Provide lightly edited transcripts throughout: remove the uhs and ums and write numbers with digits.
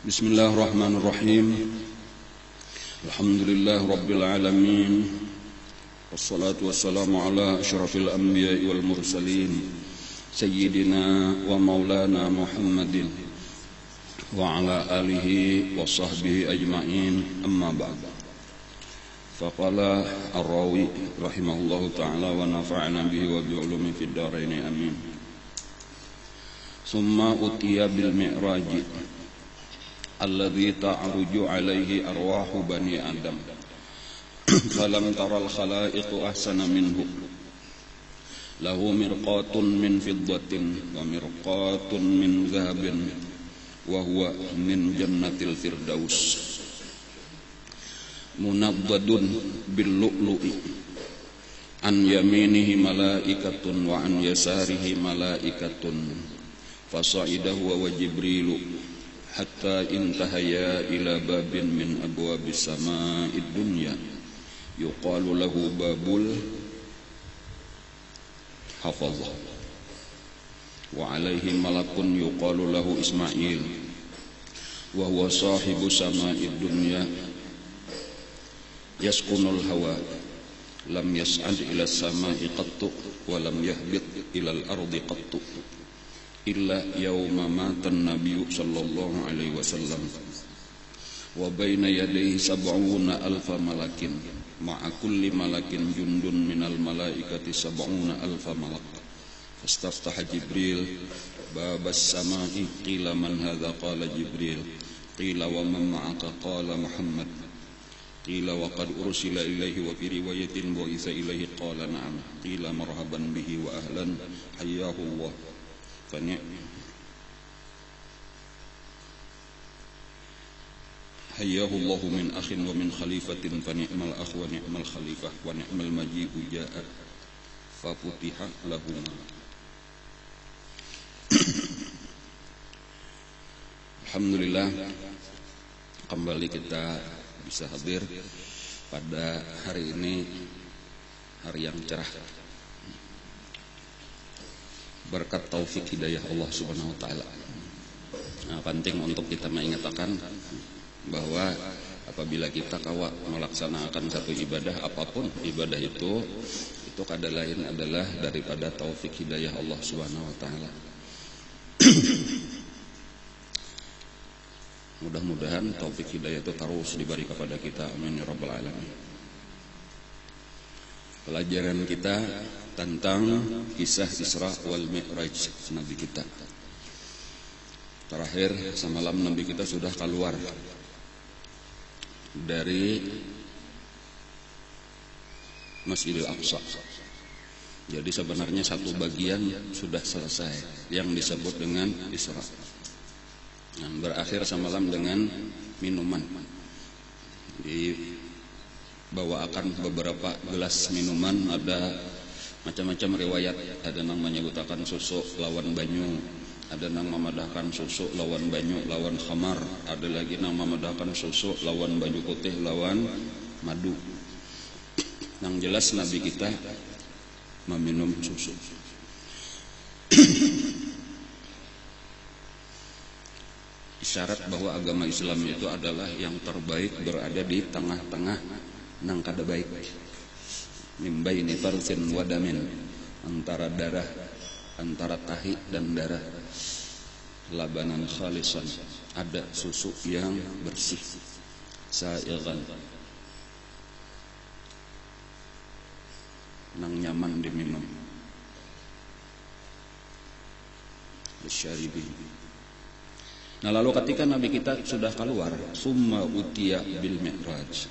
Bismillahirrahmanirrahim. Alhamdulillah Rabbil Alamin. Wassalatu wassalamu ala asyrafil anbiya'i wal mursalin Sayyidina wa maulana Muhammadin wa ala alihi wa sahbihi ajma'in, amma ba'd. Faqala ar-rawi rahimahullahu ta'ala wa nafa'ana bihi wa bi'ulumi fid dharaini amin. Summa utiya bil mi'raji alladhi ta'ruju alaihi arwahu bani Adam falam taral khalaiqu ahsana minhu lahu mirqatun min fiddatin wa mirqatun min zahabin wa huwa min jannatil firdaus munaddadun bil lu'lu'i an yaminihi malaikatun wa an yasarihi malaikatun fasa'idahu wa jibrilu hatta intahaya ila babin min abwabis sama'id dunya yuqalu lahu babul hafazah wa alaihi malakun yuqalu lahu Ismail wa huwa sahibu sama'id dunya yaskunul hawa lam yas'ad ila sama'i qattu wa lam yahbit ila al-ardi qattu illa yawma matan nabiyyu sallallahu alaihi wasallam wa baina yadayhi sab'una alfa malakin ma'a kulli malakin jundun minal malaikati sab'una alfa malak fastaftaha Jibril babas sama'i qila man hadha qala Jibril qila wa man ma'aka qala Muhammad qila wa qad ursila ilaihi wa fi riwayatin wa isa ilaihi qala na'am qila marhaban bihi wa ahlan hayyahu Allah hayyahu Allah min akhin wa min khalifatin fa ni'mal akh wa ni'mal khalifah wa ni'mal maji'u ja'a fa futiha lahum. Alhamdulillah, kembali kita bisa hadir pada hari ini, hari yang cerah berkat taufik hidayah Allah Subhanahu wa taala. Nah, penting untuk kita mengingatkan bahwa apabila kita melaksanakan satu ibadah apapun ibadah itu kada lain adalah daripada taufik hidayah Allah Subhanahu wa taala. Mudah-mudahan taufik hidayah itu terus diberi kepada kita, amin ya rabbal alamin. Pelajaran kita tentang kisah Isra wal Mi'raj Nabi kita. Terakhir semalam Nabi kita sudah keluar dari Masjidil Aqsa. Jadi sebenarnya satu bagian sudah selesai yang disebut dengan Isra. Nah, berakhir semalam dengan minuman. Dibawakan beberapa gelas minuman, ada macam-macam riwayat, ada yang menyebutkan susu lawan banyu, ada yang memadahkan susu lawan banyu lawan khamar, ada lagi yang memadahkan susu lawan banyu putih lawan madu. Yang jelas Nabi kita meminum susu. Isyarat bahwa agama Islam itu adalah yang terbaik, berada di tengah-tengah nang kada baik. Min baini farsin wa damin, antara darah, antara tahi dan darah. Labanan khalisan, ada susu yang bersih, sa'igan, nang nyaman diminum. Lisyaribin. Nah, lalu ketika Nabi kita sudah keluar, summa utiya bil mi'raj,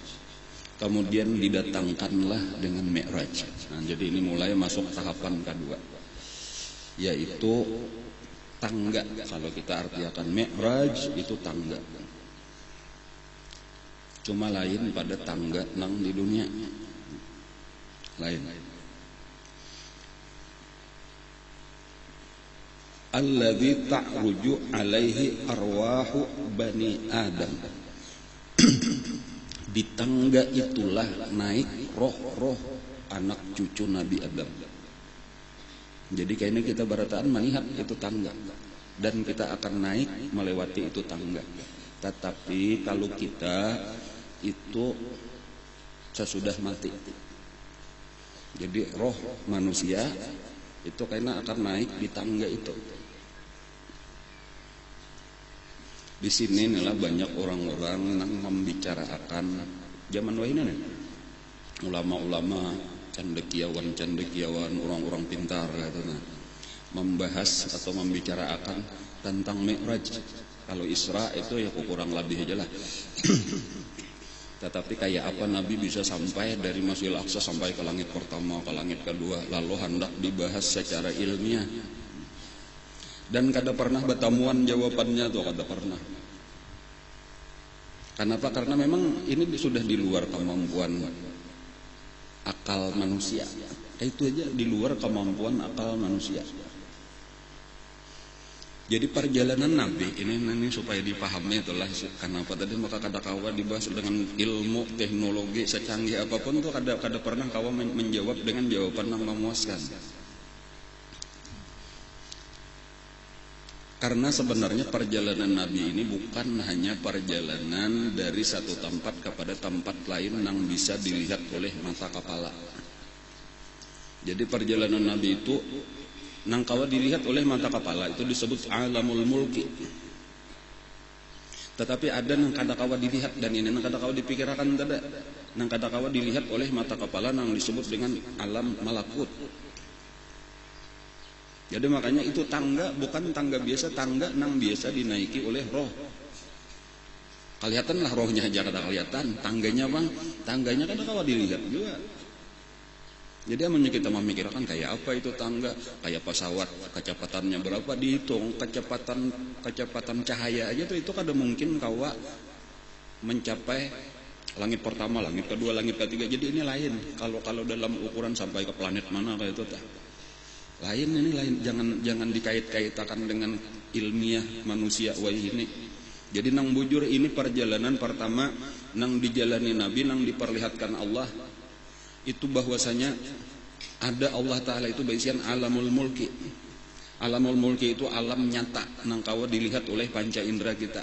kemudian didatangkanlah dengan mi'raj. Nah, jadi ini mulai masuk tahapan kedua, yaitu tangga. Kalau kita artikan mi'raj itu tangga, cuma lain pada tangga nang di dunia lain. Alladzi ta'ruju alaihi arwahu bani Adam. Di tangga itulah naik roh-roh anak cucu Nabi Adam. Jadi kayaknya kita barataan melihat itu tangga, dan kita akan naik melewati itu tangga. Tetapi kalau kita itu sesudah mati, jadi roh manusia itu karena akan naik di tangga itu. Di sini inilah banyak orang-orang yang membicarakan zaman wahina nih, ulama-ulama, cendekiawan, orang-orang pintar katanya, membahas atau membicarakan tentang Mi'raj. Kalau Isra itu ya kurang lebih aja lah. Tetapi kayak apa Nabi bisa sampai dari Masjidil Aqsa sampai ke langit pertama, ke langit kedua, lalu hendak dibahas secara ilmiah. Dan kada pernah bertemuan jawabannya tuh, kada pernah. Kenapa? Karena memang ini sudah di luar kemampuan akal manusia. Itu aja di luar kemampuan akal manusia. Jadi perjalanan Nabi ini supaya dipahami itulah kenapa tadi maka kada kawa dibahas dengan ilmu teknologi secanggih apapun tuh kada pernah kawa menjawab dengan jawaban yang memuaskan. Karena sebenarnya perjalanan Nabi ini bukan hanya perjalanan dari satu tempat kepada tempat lain yang bisa dilihat oleh mata kepala. Jadi perjalanan Nabi itu nang kawa dilihat oleh mata kepala itu disebut alamul mulki. Tetapi ada nang kada kawa dilihat, dan ini nang kada kawa dipikirkan tidak. Nang kada kawa dilihat oleh mata kepala nang disebut dengan alam malakut. Jadi makanya itu tangga bukan tangga biasa, tangga nang biasa dinaiki oleh roh. Kelihatanlah rohnya aja kada kelihatan, tangganya bang, tangganya kada kawa dilihat juga. Jadi amannya kita memikirkan kayak apa itu tangga, kayak pesawat kecepatannya berapa dihitung, kecepatan cahaya aja tuh itu kada mungkin kawa mencapai langit pertama, langit kedua, langit ketiga. Jadi ini lain. Kalau dalam ukuran sampai ke planet mana kayak itu tah. Lain ini lain, jangan dikait-kaitakan dengan ilmiah manusia wah ini. Jadi nang bujur ini perjalanan pertama nang dijalani Nabi, nang diperlihatkan Allah itu bahwasanya ada Allah Ta'ala itu baisian alamul mulki. Alamul mulki itu alam nyata nang kawa dilihat oleh panca indera kita.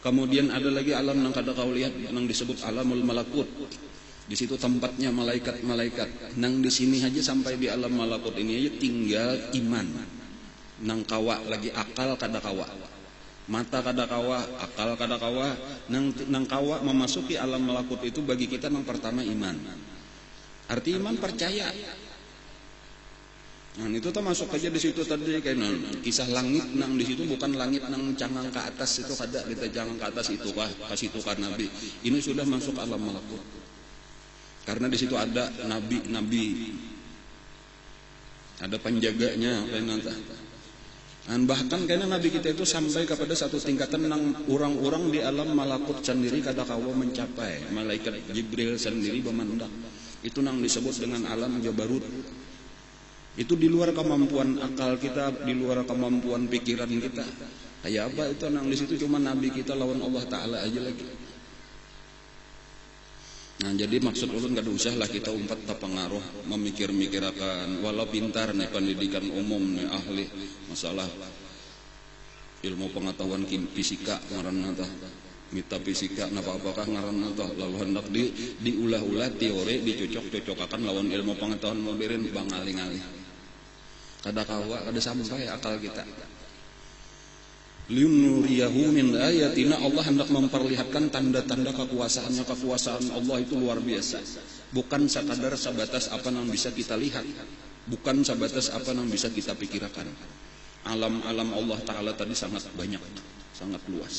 Kemudian ada lagi alam nang kada kawa lihat nang disebut alamul malakut. Di situ tempatnya malaikat-malaikat. Nang di sini aja sampai di alam malakut ini aja tinggal iman. Nang kawa lagi akal kada kawa. Mata kada kawa, akal kada kawa. Nang kawa memasuki alam malakut itu bagi kita nang pertama iman. Arti iman percaya. Nah itu termasuk aja di situ tadi kayak kisah langit nang di situ bukan langit nang cangang ke atas itu kada kita jangan ke atas itu kah kasih itu kan Nabi. Ini sudah masuk alam malakut. Karena di situ ada nabi, ada penjaganya kayak nanti. Dan bahkan karena Nabi kita itu sampai kepada satu tingkatan nang orang-orang di alam malakut sendiri kada kawa mencapai. Malaikat Jibril sendiri memandang. Itu nang disebut dengan alam jabarut. Itu di luar kemampuan akal kita, di luar kemampuan pikiran kita. Kayak apa itu nang di situ cuma Nabi kita lawan Allah Ta'ala aja lagi. Nah jadi maksud ulun kada usah lah kita umpat terpengaruh memikir-mikirakan walau pintar nih pendidikan umum nih ahli masalah ilmu pengetahuan fisika ngaranna tah metafisika napa apakah ngaranna tah lalu hendak diulah-ulah teori dicocok-cocokakan lawan ilmu pengetahuan modern bangali-ngali kada kawa kada sampai akal kita. Liunuriyahu min ayatina, Allah hendak memperlihatkan tanda-tanda kekuasaannya. Kekuasaan Allah itu luar biasa. Bukan sekadar sebatas apa yang bisa kita lihat, bukan sebatas apa yang bisa kita pikirkan. Alam-alam Allah Ta'ala tadi sangat banyak, sangat luas.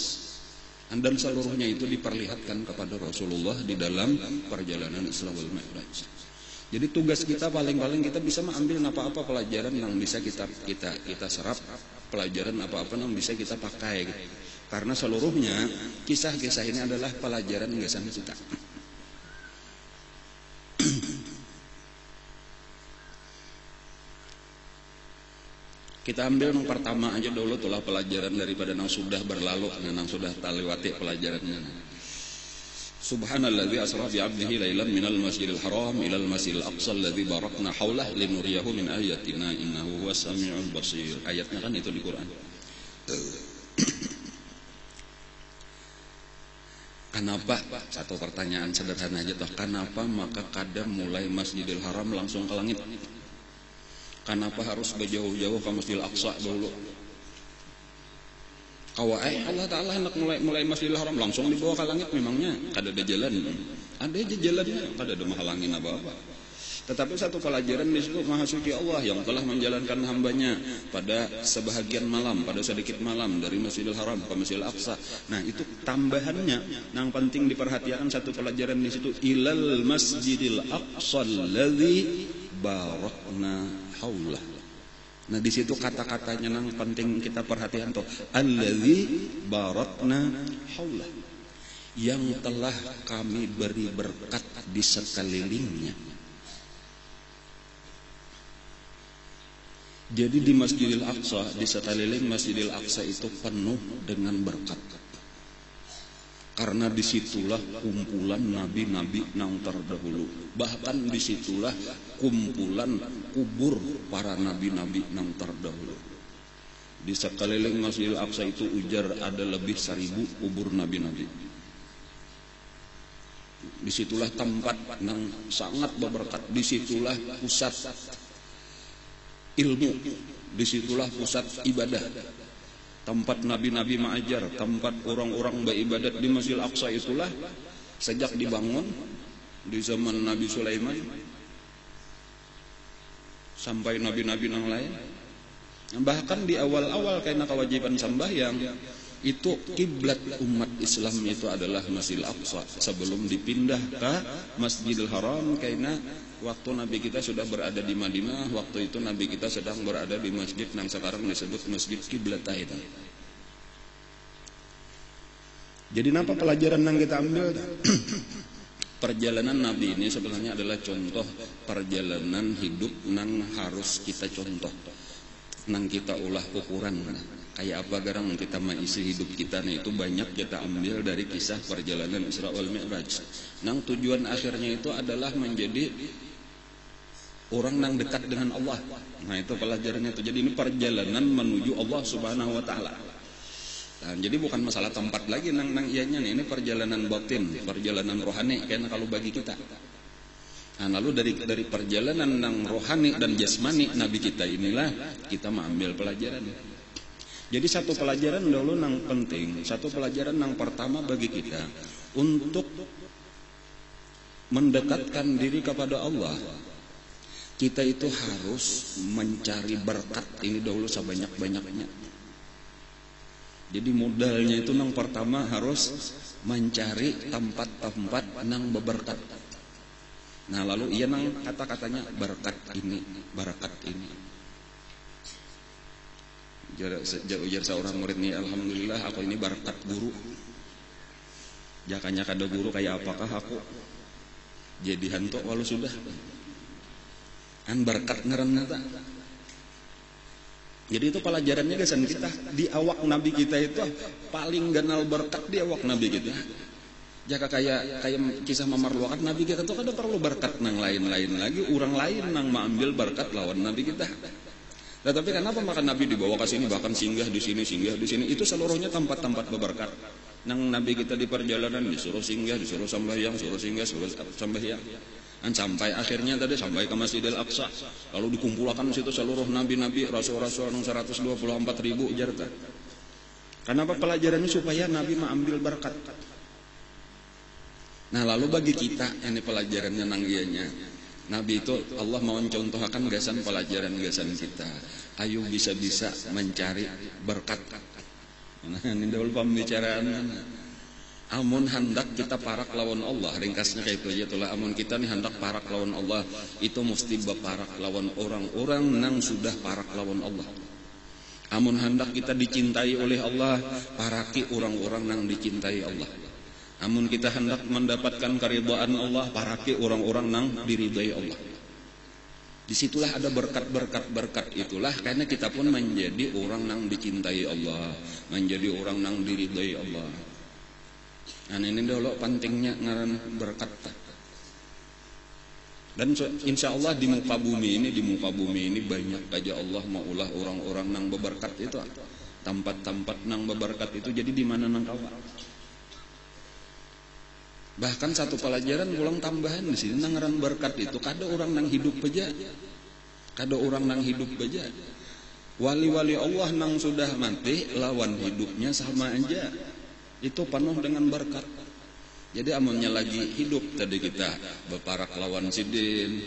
Dan seluruhnya itu diperlihatkan kepada Rasulullah di dalam perjalanan Isra wal Mi'raj. Jadi tugas kita paling-paling kita bisa mengambil apa-apa pelajaran yang bisa kita serap, pelajaran apa-apa yang bisa kita pakai. Karena seluruhnya kisah-kisah ini adalah pelajaran gasan kita. Kita ambil yang pertama aja dulu itulah pelajaran daripada yang sudah berlalu, yang sudah terlewati pelajarannya. Subhanalladzi asra bi 'abdihi lailan minal masjidil haram ilal masjidil aqsa alladzi barakna haulah linuriyahu min ayatina innahu huwas samiul basir. Ayatnya kan itu di Quran. Kenapa? Satu pertanyaan sederhana aja toh. Kenapa maka kadang mulai Masjidil Haram langsung ke langit? Kenapa harus jauh-jauh ke Masjidil Aqsa dulu? Kawai Allah Ta'ala hendak mulai Masjidil Haram langsung dibawa ke langit, memangnya kada ada jalan? Ada aja jalannya, kada ada menghalangin apa-apa. Tetapi satu pelajaran di situ Maha Suci Allah yang telah menjalankan hambanya pada sebahagian malam, pada sedikit malam dari Masjidil Haram ke Masjidil Aqsa. Nah itu tambahannya, yang penting diperhatikan satu pelajaran di situ, ilal Masjidil Aqsa alladzi barakna haulah. Nah di situ kata-katanya yang penting kita perhatikan tuh, alladzi barakna haulah, yang telah kami beri berkat di sekelilingnya. Jadi di Masjidil Aqsa, di sekeliling Masjidil Aqsa itu penuh dengan berkat. Karena disitulah kumpulan nabi-nabi yang terdahulu. Bahkan disitulah kumpulan kubur para nabi-nabi yang terdahulu. Di sekeliling Masjidil Aqsa itu ujar ada lebih 1000 kubur nabi-nabi. Disitulah tempat yang sangat berberkat. Disitulah pusat ilmu, disitulah pusat ibadah, tempat nabi-nabi mengajar, tempat orang-orang beribadat. Di Masjidil Aqsa itulah sejak dibangun di zaman Nabi Sulaiman sampai nabi-nabi yang lain. Bahkan di awal-awal karena kewajiban sembahyang itu kiblat umat Islam itu adalah Masjidil Aqsa sebelum dipindah ke Masjidil Haram, karena waktu Nabi kita sudah berada di Madinah, waktu itu Nabi kita sedang berada di masjid yang sekarang disebut Masjid Qiblatain. Jadi apa pelajaran yang kita ambil? Perjalanan Nabi ini sebenarnya adalah contoh perjalanan hidup yang harus kita contoh, yang kita ulah ukuran. Kayak apa garang kita mengisi hidup kita, nah itu banyak kita ambil dari kisah perjalanan Isra wal Mi'raj. Nang tujuan akhirnya itu adalah menjadi orang yang dekat dengan Allah. Nah itu pelajarannya itu. Jadi ini perjalanan menuju Allah Subhanahu wa Ta'ala. Nah, jadi bukan masalah tempat lagi nang ianya nih. Ini perjalanan batin, perjalanan rohani karena kalau bagi kita. Nah, lalu dari perjalanan nang rohani dan jasmani Nabi kita inilah kita mengambil pelajaran. Jadi satu pelajaran dulu yang penting, satu pelajaran yang pertama bagi kita untuk mendekatkan diri kepada Allah, kita itu harus mencari berkat ini dahulu sebanyak-banyaknya. Jadi modalnya itu yang pertama harus mencari tempat-tempat yang berberkat. Nah lalu ia nang kata-katanya berkat ini, berkat ini. Ujar seorang murid nih, alhamdulillah aku ini berkat guru. Jakanya kada guru kayak apakah aku jadi hantu walau sudah an berkat ngaranna ta. Jadi itu pelajarannya kesan kita di awak Nabi kita itu paling ganal berkat di awak Nabi kita. Jaka kayak kisah memerlukan Nabi kita itu kada perlu berkat nang lain-lain lagi, orang lain nang mengambil berkat lawan Nabi kita. Nah, tapi kenapa maka Nabi dibawa ke sini, bahkan singgah di sini, itu seluruhnya tempat-tempat berberkat. Nang Nabi kita di perjalanan disuruh singgah, disuruh sembahyang, suruh singgah, suruh sembahyang. Dan sampai akhirnya tadi sampai ke Masjidil Aqsa, lalu dikumpulkan di situ seluruh nabi-nabi, rasul-rasul 124.000 jarta. Kenapa pelajarannya supaya Nabi mengambil berkat. Nah, lalu bagi kita ini pelajarannya nang ianya. Nabi itu Allah mau mencontohkan gasan pelajaran-gasan kita. Ayo bisa-bisa mencari berkat. Nah, ini dahulu pembicaraan. Amun hendak kita parak lawan Allah, ringkasnya kayak itu aja tulah. Amun kita nih hendak parak lawan Allah, itu mesti berparak lawan orang-orang yang sudah parak lawan Allah. Amun hendak kita dicintai oleh Allah, paraki orang-orang yang dicintai Allah. Namun kita hendak mendapatkan keridhaan Allah, paraki orang-orang yang diridai Allah. Disitulah ada berkat itulah karena kita pun menjadi orang yang dicintai Allah, menjadi orang yang diridai Allah. Nah ini dulu pentingnya ngaran berkat. Dan insya Allah di muka bumi ini banyak aja Allah maulah orang-orang yang berberkat itu, tempat-tempat yang berberkat itu. Jadi di mana nang kawan? Bahkan satu pelajaran pulang tambahan di sini nangaran berkat itu kada orang nang hidup beja. Kada orang nang hidup beja. Wali-wali Allah nang sudah mati lawan hidupnya sama aja. Itu penuh dengan berkat. Jadi amunnya lagi hidup tadi kita beparak lawan sidin,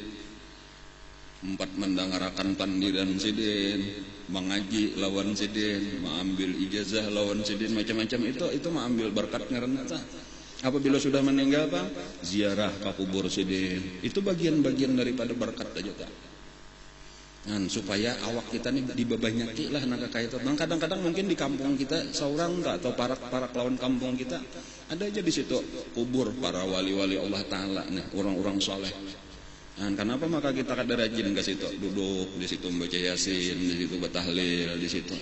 4 mendangarakan pandiran sidin, mengaji lawan sidin, mengambil ijazah lawan sidin, macam-macam itu mengambil berkat ngaranna. Apabila sudah meninggal Pak, ziarah ke kubur sidin. Itu bagian-bagian daripada berkat aja tak. Supaya awak kita nih dibebanyaki lah naga kayak itu. Kadang-kadang mungkin di kampung kita seorang tak atau parak lawan kampung kita ada aja di situ kubur para wali-wali Allah Taala nih, orang-orang soleh. Kenapa maka kita kada rajin ke situ, duduk di situ membaca Yasin, di situ bertahlil di situ.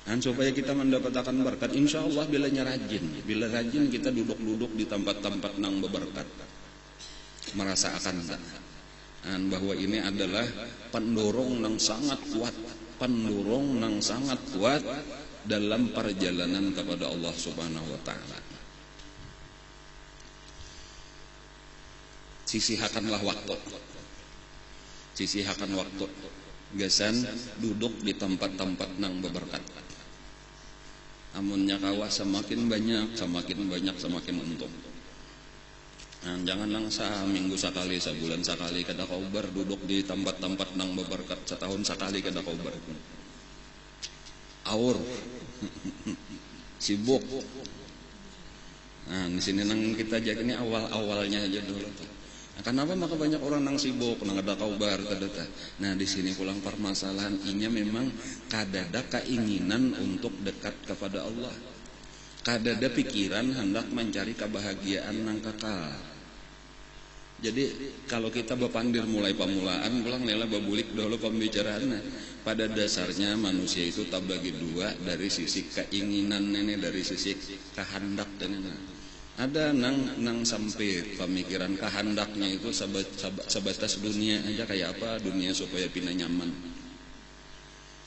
Supaya kita mendapatkan berkat, insya Allah bila rajin kita duduk-duduk di tempat-tempat nang berberkat, merasa akan tak. Bahwa ini adalah pendorong yang sangat kuat dalam perjalanan kepada Allah Subhanahu wa taala. Sisihkanlah waktu. Gasan duduk di tempat-tempat nang berberkat. Amunnya kawa semakin banyak semakin untung. Jangan langsa minggu sekali, sebulan sekali kada kaubar duduk di tempat-tempat nang berberkat, setahun sekali kada kaubar. Aur sibuk. Di sini nang kita jaga ini awal-awalnya aja dulu. Kenapa maka banyak orang nang sibuk nang kada kaubar kada. Di sini pulang permasalahan inya memang kada ada keinginan untuk dekat kepada Allah. Kada ada pikiran hendak mencari kebahagiaan nang kekal. Jadi kalau kita berpandir mulai pamulaan pulang lela babulik dahulu pembicaraannya. Pada dasarnya manusia itu tak bagi dua dari sisi keinginan ini, dari sisi kehendak dan ini. Ada nang sampai pemikiran kehendaknya itu sebatas dunia aja, kayak apa dunia supaya pindah nyaman.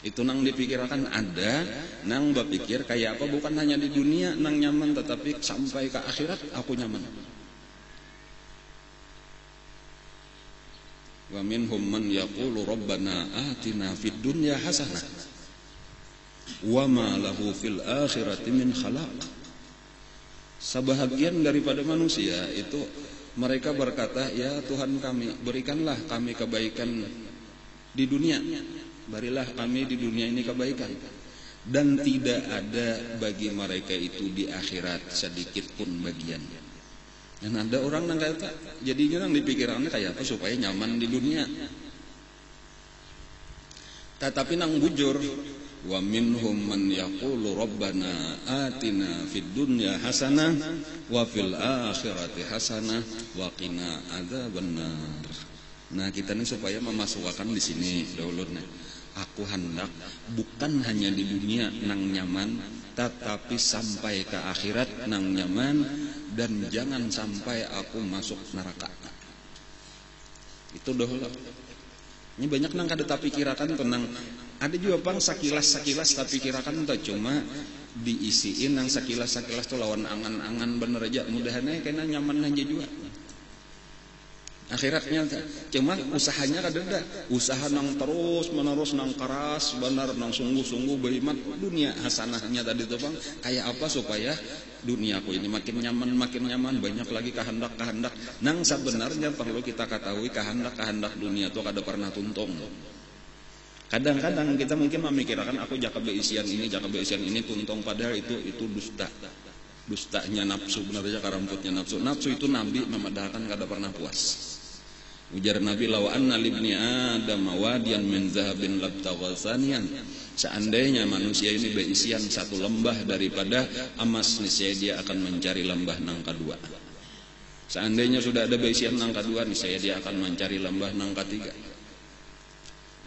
Itu nang dipikirkan. Ada nang berpikir kayak apa bukan hanya di dunia nang nyaman, tetapi sampai ke akhirat aku nyaman. Wa minhum man yaqulu rabbana atina fid dunya hasanah wa ma lahu fil akhirati min khalaq. Sebahagian daripada manusia itu mereka berkata, ya Tuhan kami, berikanlah kami kebaikan di dunia, berilah kami di dunia ini kebaikan, dan tidak ada bagi mereka itu di akhirat sedikit pun bagian. Dan ada orang yang kata, jadinya yang dipikirannya kayak apa supaya nyaman di dunia. Tetapi nang bujur, wa minhum man yaqulu rabbana atina fid dunya hasanah wa fil akhirati hasanah wa qina adzabannar. Kita ini supaya memasukkan di sini dahulunya. Aku hendak bukan hanya di dunia nang nyaman, tetapi sampai ke akhirat nang nyaman, dan jangan sampai aku masuk neraka. Itu dahulu. Ini banyak nang kada tapi kirakan tenang. Ada juga bang sakilas tapi kirakan entah cuma diisiin nang sakilas tuh lawan angan-angan bener aja. Mudahannya kena nyaman aja juga. Akhiratnya cuma usahanya kada ada. Usaha nang terus menerus nang keras benar nang sungguh-sungguh beriman. Dunia hasanahnya tadi tuh bang kayak apa supaya duniaku ini makin nyaman, banyak lagi kehendak nang sebenarnya perlu kita ketahui kehendak dunia itu kada pernah tuntung. Kadang-kadang kita mungkin memikirkan aku jaka beisian ini tuntung, padahal itu dustanya nafsu, benarnya karamputnya nafsu itu Nabi memadahkan kada pernah puas. Ujar Nabi, law anna libni adam wadiyan min zahabin labtaghasanian. Seandainya manusia ini berisian satu lembah daripada emas, niscaya dia akan mencari lembah nang kedua. Seandainya sudah ada berisian nang kedua, niscaya dia akan mencari lembah nang ketiga.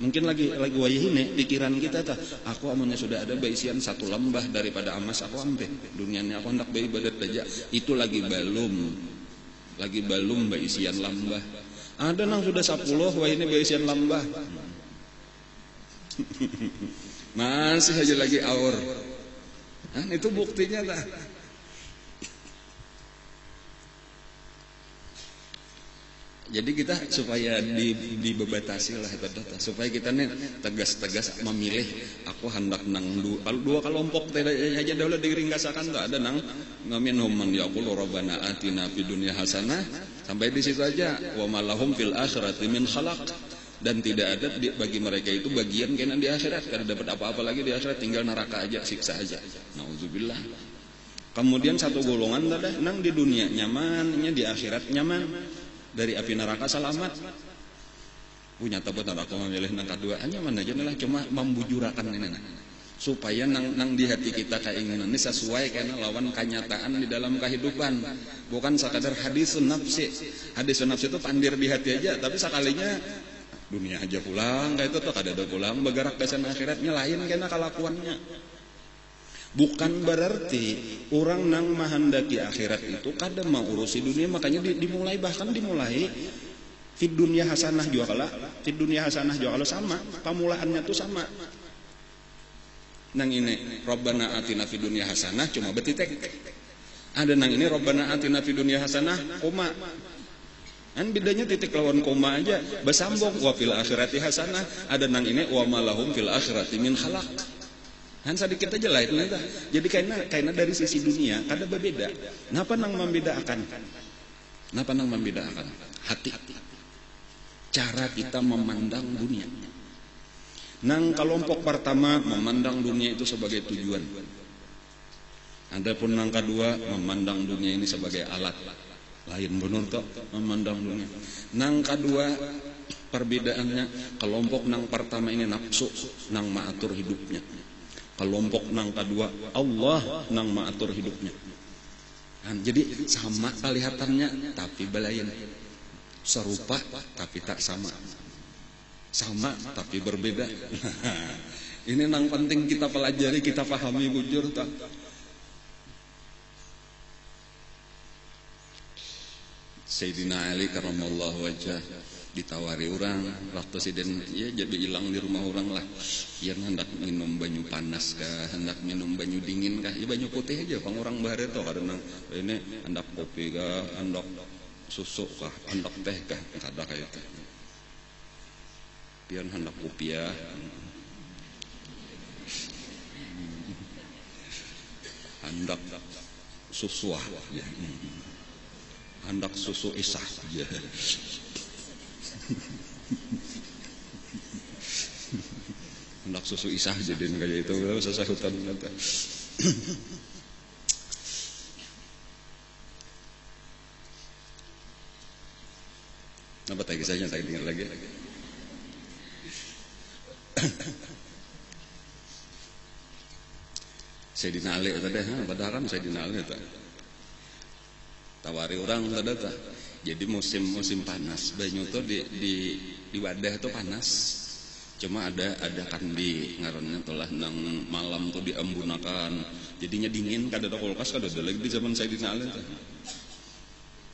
Mungkin lagi wayah ini pikiran kita tak, aku amannya sudah ada berisian satu lembah daripada emas, aku ambil dunianya, aku hendak beribadat aja. Itu lagi belum berisian lembah. Ada nang sudah 10, wah ini berisian lembah. Masih aja lagi aur. Itu buktinya tak? Jadi kita supaya dibebatasi lah supaya kita nih tegas-tegas memilih. Aku hendak nang dua kelompok aja dahulu diringkasakan tuh ada nang minhum man yaqulu rabbana atina fid dunya hasanah sampai di situ aja wa malahum fil akhirati min khalaq, dan tidak ada bagi mereka itu bagian kena di akhirat, kada dapat apa-apa lagi di akhirat, tinggal neraka aja, siksa aja. Nauzubillah. Kemudian satu golongan ada nang di dunia nyamannya, di akhirat nyaman, dari api neraka selamat. Punya tabat aku memilih nang kedua hanya mana aja lah, cuma membujurakan ini supaya nang di hati kita keinginan ini sesuai karena lawan kenyataan di dalam kehidupan, bukan sekadar hadis nafsi. Hadis nafsi itu pandir di hati aja, tapi sekalinya dunia aja pulang kayak itu tuh kada ada pulang bergerak ke sana akhiratnya lain karena kelakuannya. Bukan berarti orang nang mahandaki akhirat itu kada mau urusi dunia, makanya dimulai fid dunya hasanah juga kala, fid dunya hasanah juga kalau sama, pemulaannya tuh sama. Nang ini Rabbana atina fid dunya hasanah cuma betitek. Ada nang ini Rabbana atina fid dunya hasanah koma. Kan bedanya titik lawan koma aja, bersambung wa fil akhirati hasanah. Ada nang ini wa malahum fil akhirati min khalaq. Han sedikit aja lah itu. Jadi karena dari sisi dunia kada berbeda. Napa nang membedakan? Hati. Cara kita memandang dunia. Nang kelompok pertama memandang dunia itu sebagai tujuan. Adapun nang kedua memandang dunia ini sebagai alat. Lain benar toh memandang dunia. Nang kedua perbedaannya, kelompok nang pertama ini nafsu nang mengatur hidupnya. Kelompok nang kedua Allah nang mengatur hidupnya. Jadi sama kelihatannya tapi belayan, serupa tapi tak sama, sama tapi berbeda. Ini nang penting kita pelajari, kita pahami bujur tak. Sayyidina Ali karramallahu wajhah ditawari orang waktu siden ya jadi hilang di rumah orang lah, yang hendak minum banyu panas kah, hendak minum banyu dingin kah, ya banyu putih aja pang orang bahar itu kadang ini hendak kopi kah, hendak susu kah, hendak teh kah, kada kayak itu pian hendak kopi ya, hendak susu ya. Hendak susu isah ya. Hendak susu isah jadiin kayak itu selesai hutan nanti. Apa tadi saya dengar lagi. Sayyidina Ali tadi, padahal kan Sayyidina Ali tadi. Tawari orang tadi. Jadi musim panas banyu tuh di wadah tuh panas. Cuma ada kandi ngarannya telah nang malam tuh diembunakan. Jadinya dingin, kada ada kulkas, kada ada lagi di zaman Sayyidina Ali tuh.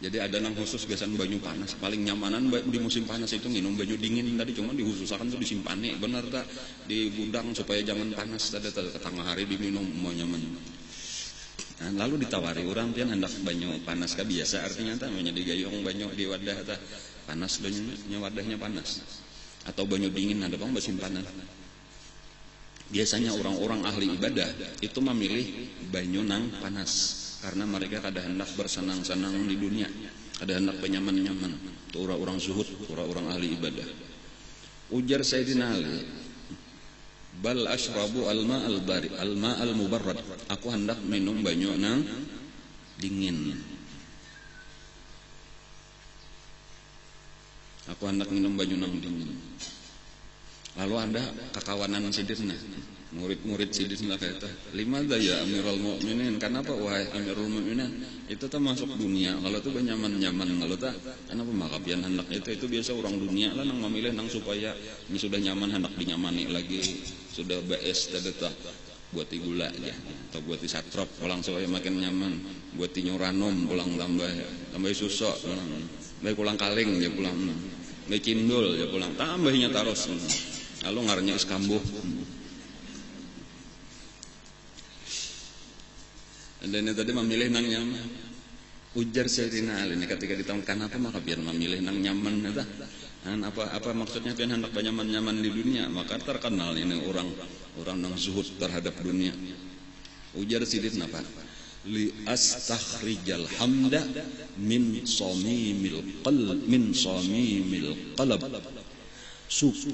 Jadi ada nang khusus biasanya banyu panas. Paling nyamanan di musim panas itu minum banyu dingin tadi, cuma dihususakan tuh disimpani bener tak di gudang supaya jangan panas tadi ke tengah hari diminum mau nyaman. Nah, lalu ditawari orang pian hendak banyu panas kah biasa artinya tah menjadi gayung banyu di wadah tah panas banyunya wadahnya panas atau banyu dingin ada bang basimpanan. Biasanya orang-orang ahli ibadah itu memilih banyu nang panas karena mereka kada hendak bersenang-senang di dunia, kada hendak benyaman-nyaman. Itu orang-orang zuhud, orang-orang ahli ibadah. Ujar Sayyidina Ali, bal ashrabu alma al-bari alma al-mubarrad. Aku hendak minum banyu nang dingin. Aku hendak minum banyu nang dingin. Lalu ada kekawanan sidinna, murid-murid sidinna kata, "Limadza ya Amirul Mukminin? Kenapa wahai Amirul Mukminin? Itu termasuk dunia. Kalau itu nyaman-nyaman, kalau tak kenapa makapian hendak itu biasa orang dunia lah nang memilih nang supaya ini sudah nyaman hendak dinyamani lagi, sudah BS tadi tak buat gula aja atau buat satrop pulang supaya makin nyaman, buat nyuranom pulang tambah susu, pulang kaleng ya pulang, cindul ya pulang tambahnya taros. Lalu ngaranya iskambuh. Dan ini tadi memilih nang nyaman. Ujar Sayyidina Ali ini ketika ditanya kenapa maka biar memilih nang nyaman eta. Apa maksudnya pian hendak nyaman-nyaman di dunia? Maka terkenal ini orang nang zuhud terhadap dunia. Ujar Sidin apa? Li astakhrijal hamda min samimil qalb.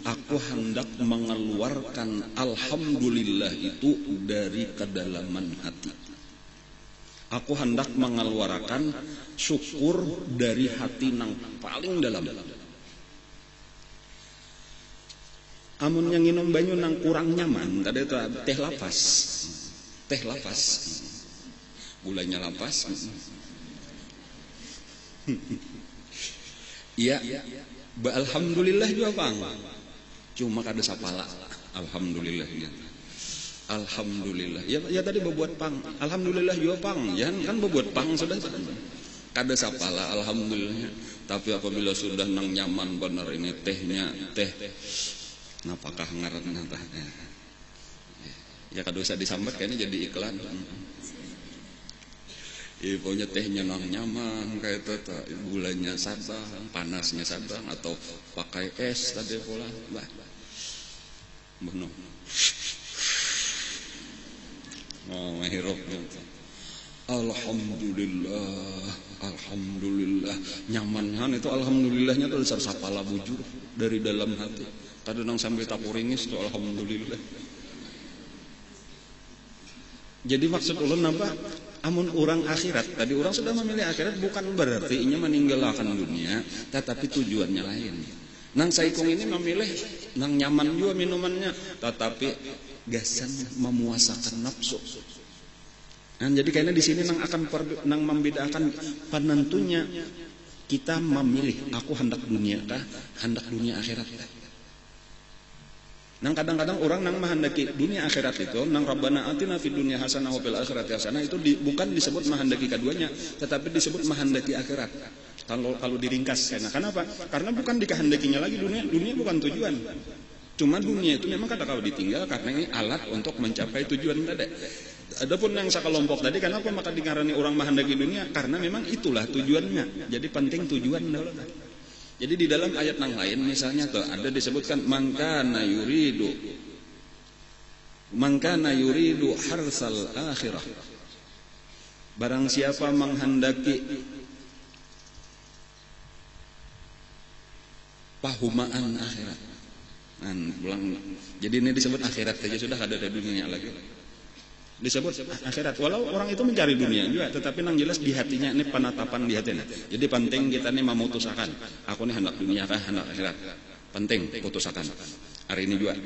Aku hendak mengeluarkan alhamdulillah itu dari kedalaman hati. Aku hendak mengeluarkan syukur dari hati nang paling dalam. Amun yang minum banyu nang kurang nyaman, tadi itu teh lapas, gulanya lapas. Iya, alhamdulillah juga bang. Cuma kada sapala, alhamdulillah ya. Alhamdulillah. Ya tadi berbuat pang. Alhamdulillah juga pang. Ya kan berbuat pang sudah. Kada sapala alhamdulillah. Tapi apabila sudah nang nyaman benar ini tehnya teh. Napakah ngaranna tah. Ya kada usah disambat kayaknya jadi iklan. Pokoknya tehnya nang nyaman kayak itu gulanya sadang, panasnya sadang atau pakai es tadi pula. Bah. Benar. Oh, mahirop. Alhamdulillah. Nyamannya itu alhamdulillahnya tuh dasar sapala bujur dari dalam hati. Kadang sambil tapuringis tuh alhamdulillah. Jadi maksud ulun apa? Amun orang akhirat, tadi orang sudah memilih akhirat bukan berarti inya meninggalkan dunia, tetapi tujuannya lain. Nang saikung ini memilih nang nyaman juga minumannya, tetapi gasan memuasakan nafsu. Nah, jadi kayaknya di sini nang membedakan penentunya kita memilih aku hendak dunia kah, hendak dunia akhirat. Nang kadang-kadang orang nang menghendaki dunia akhirat itu, nang Rabbana atina fid dunya hasanah wa fil akhirati hasanah itu bukan disebut menghendaki keduanya, tetapi disebut menghendaki akhirat. Kalau diringkas, kenapa? Karena bukan dikehendakinya lagi dunia bukan tujuan. Cuma dunia itu memang kalau ditinggal karena ini alat untuk mencapai tujuan tadi. Adapun yang sekelompok tadi, kenapa maka dikarani orang menghendaki dunia? Karena memang itulah tujuannya. Jadi penting tujuan dulu. Jadi di dalam ayat yang lain misalnya tuh ada disebutkan mangkana yuridu harsal akhirah. Barang siapa menghendaki pahumaan akhirat. Jadi ini disebut akhirat saja sudah ada di dunia lagi. Disebut akhirat. Walau orang itu mencari dunia juga, tetapi yang jelas di hatinya ini penatapan di hatinya. Jadi penting kita ini memutuskan, aku ini hendak dunia kah, hendak akhirat. Penting putuskan. Hari ini juga.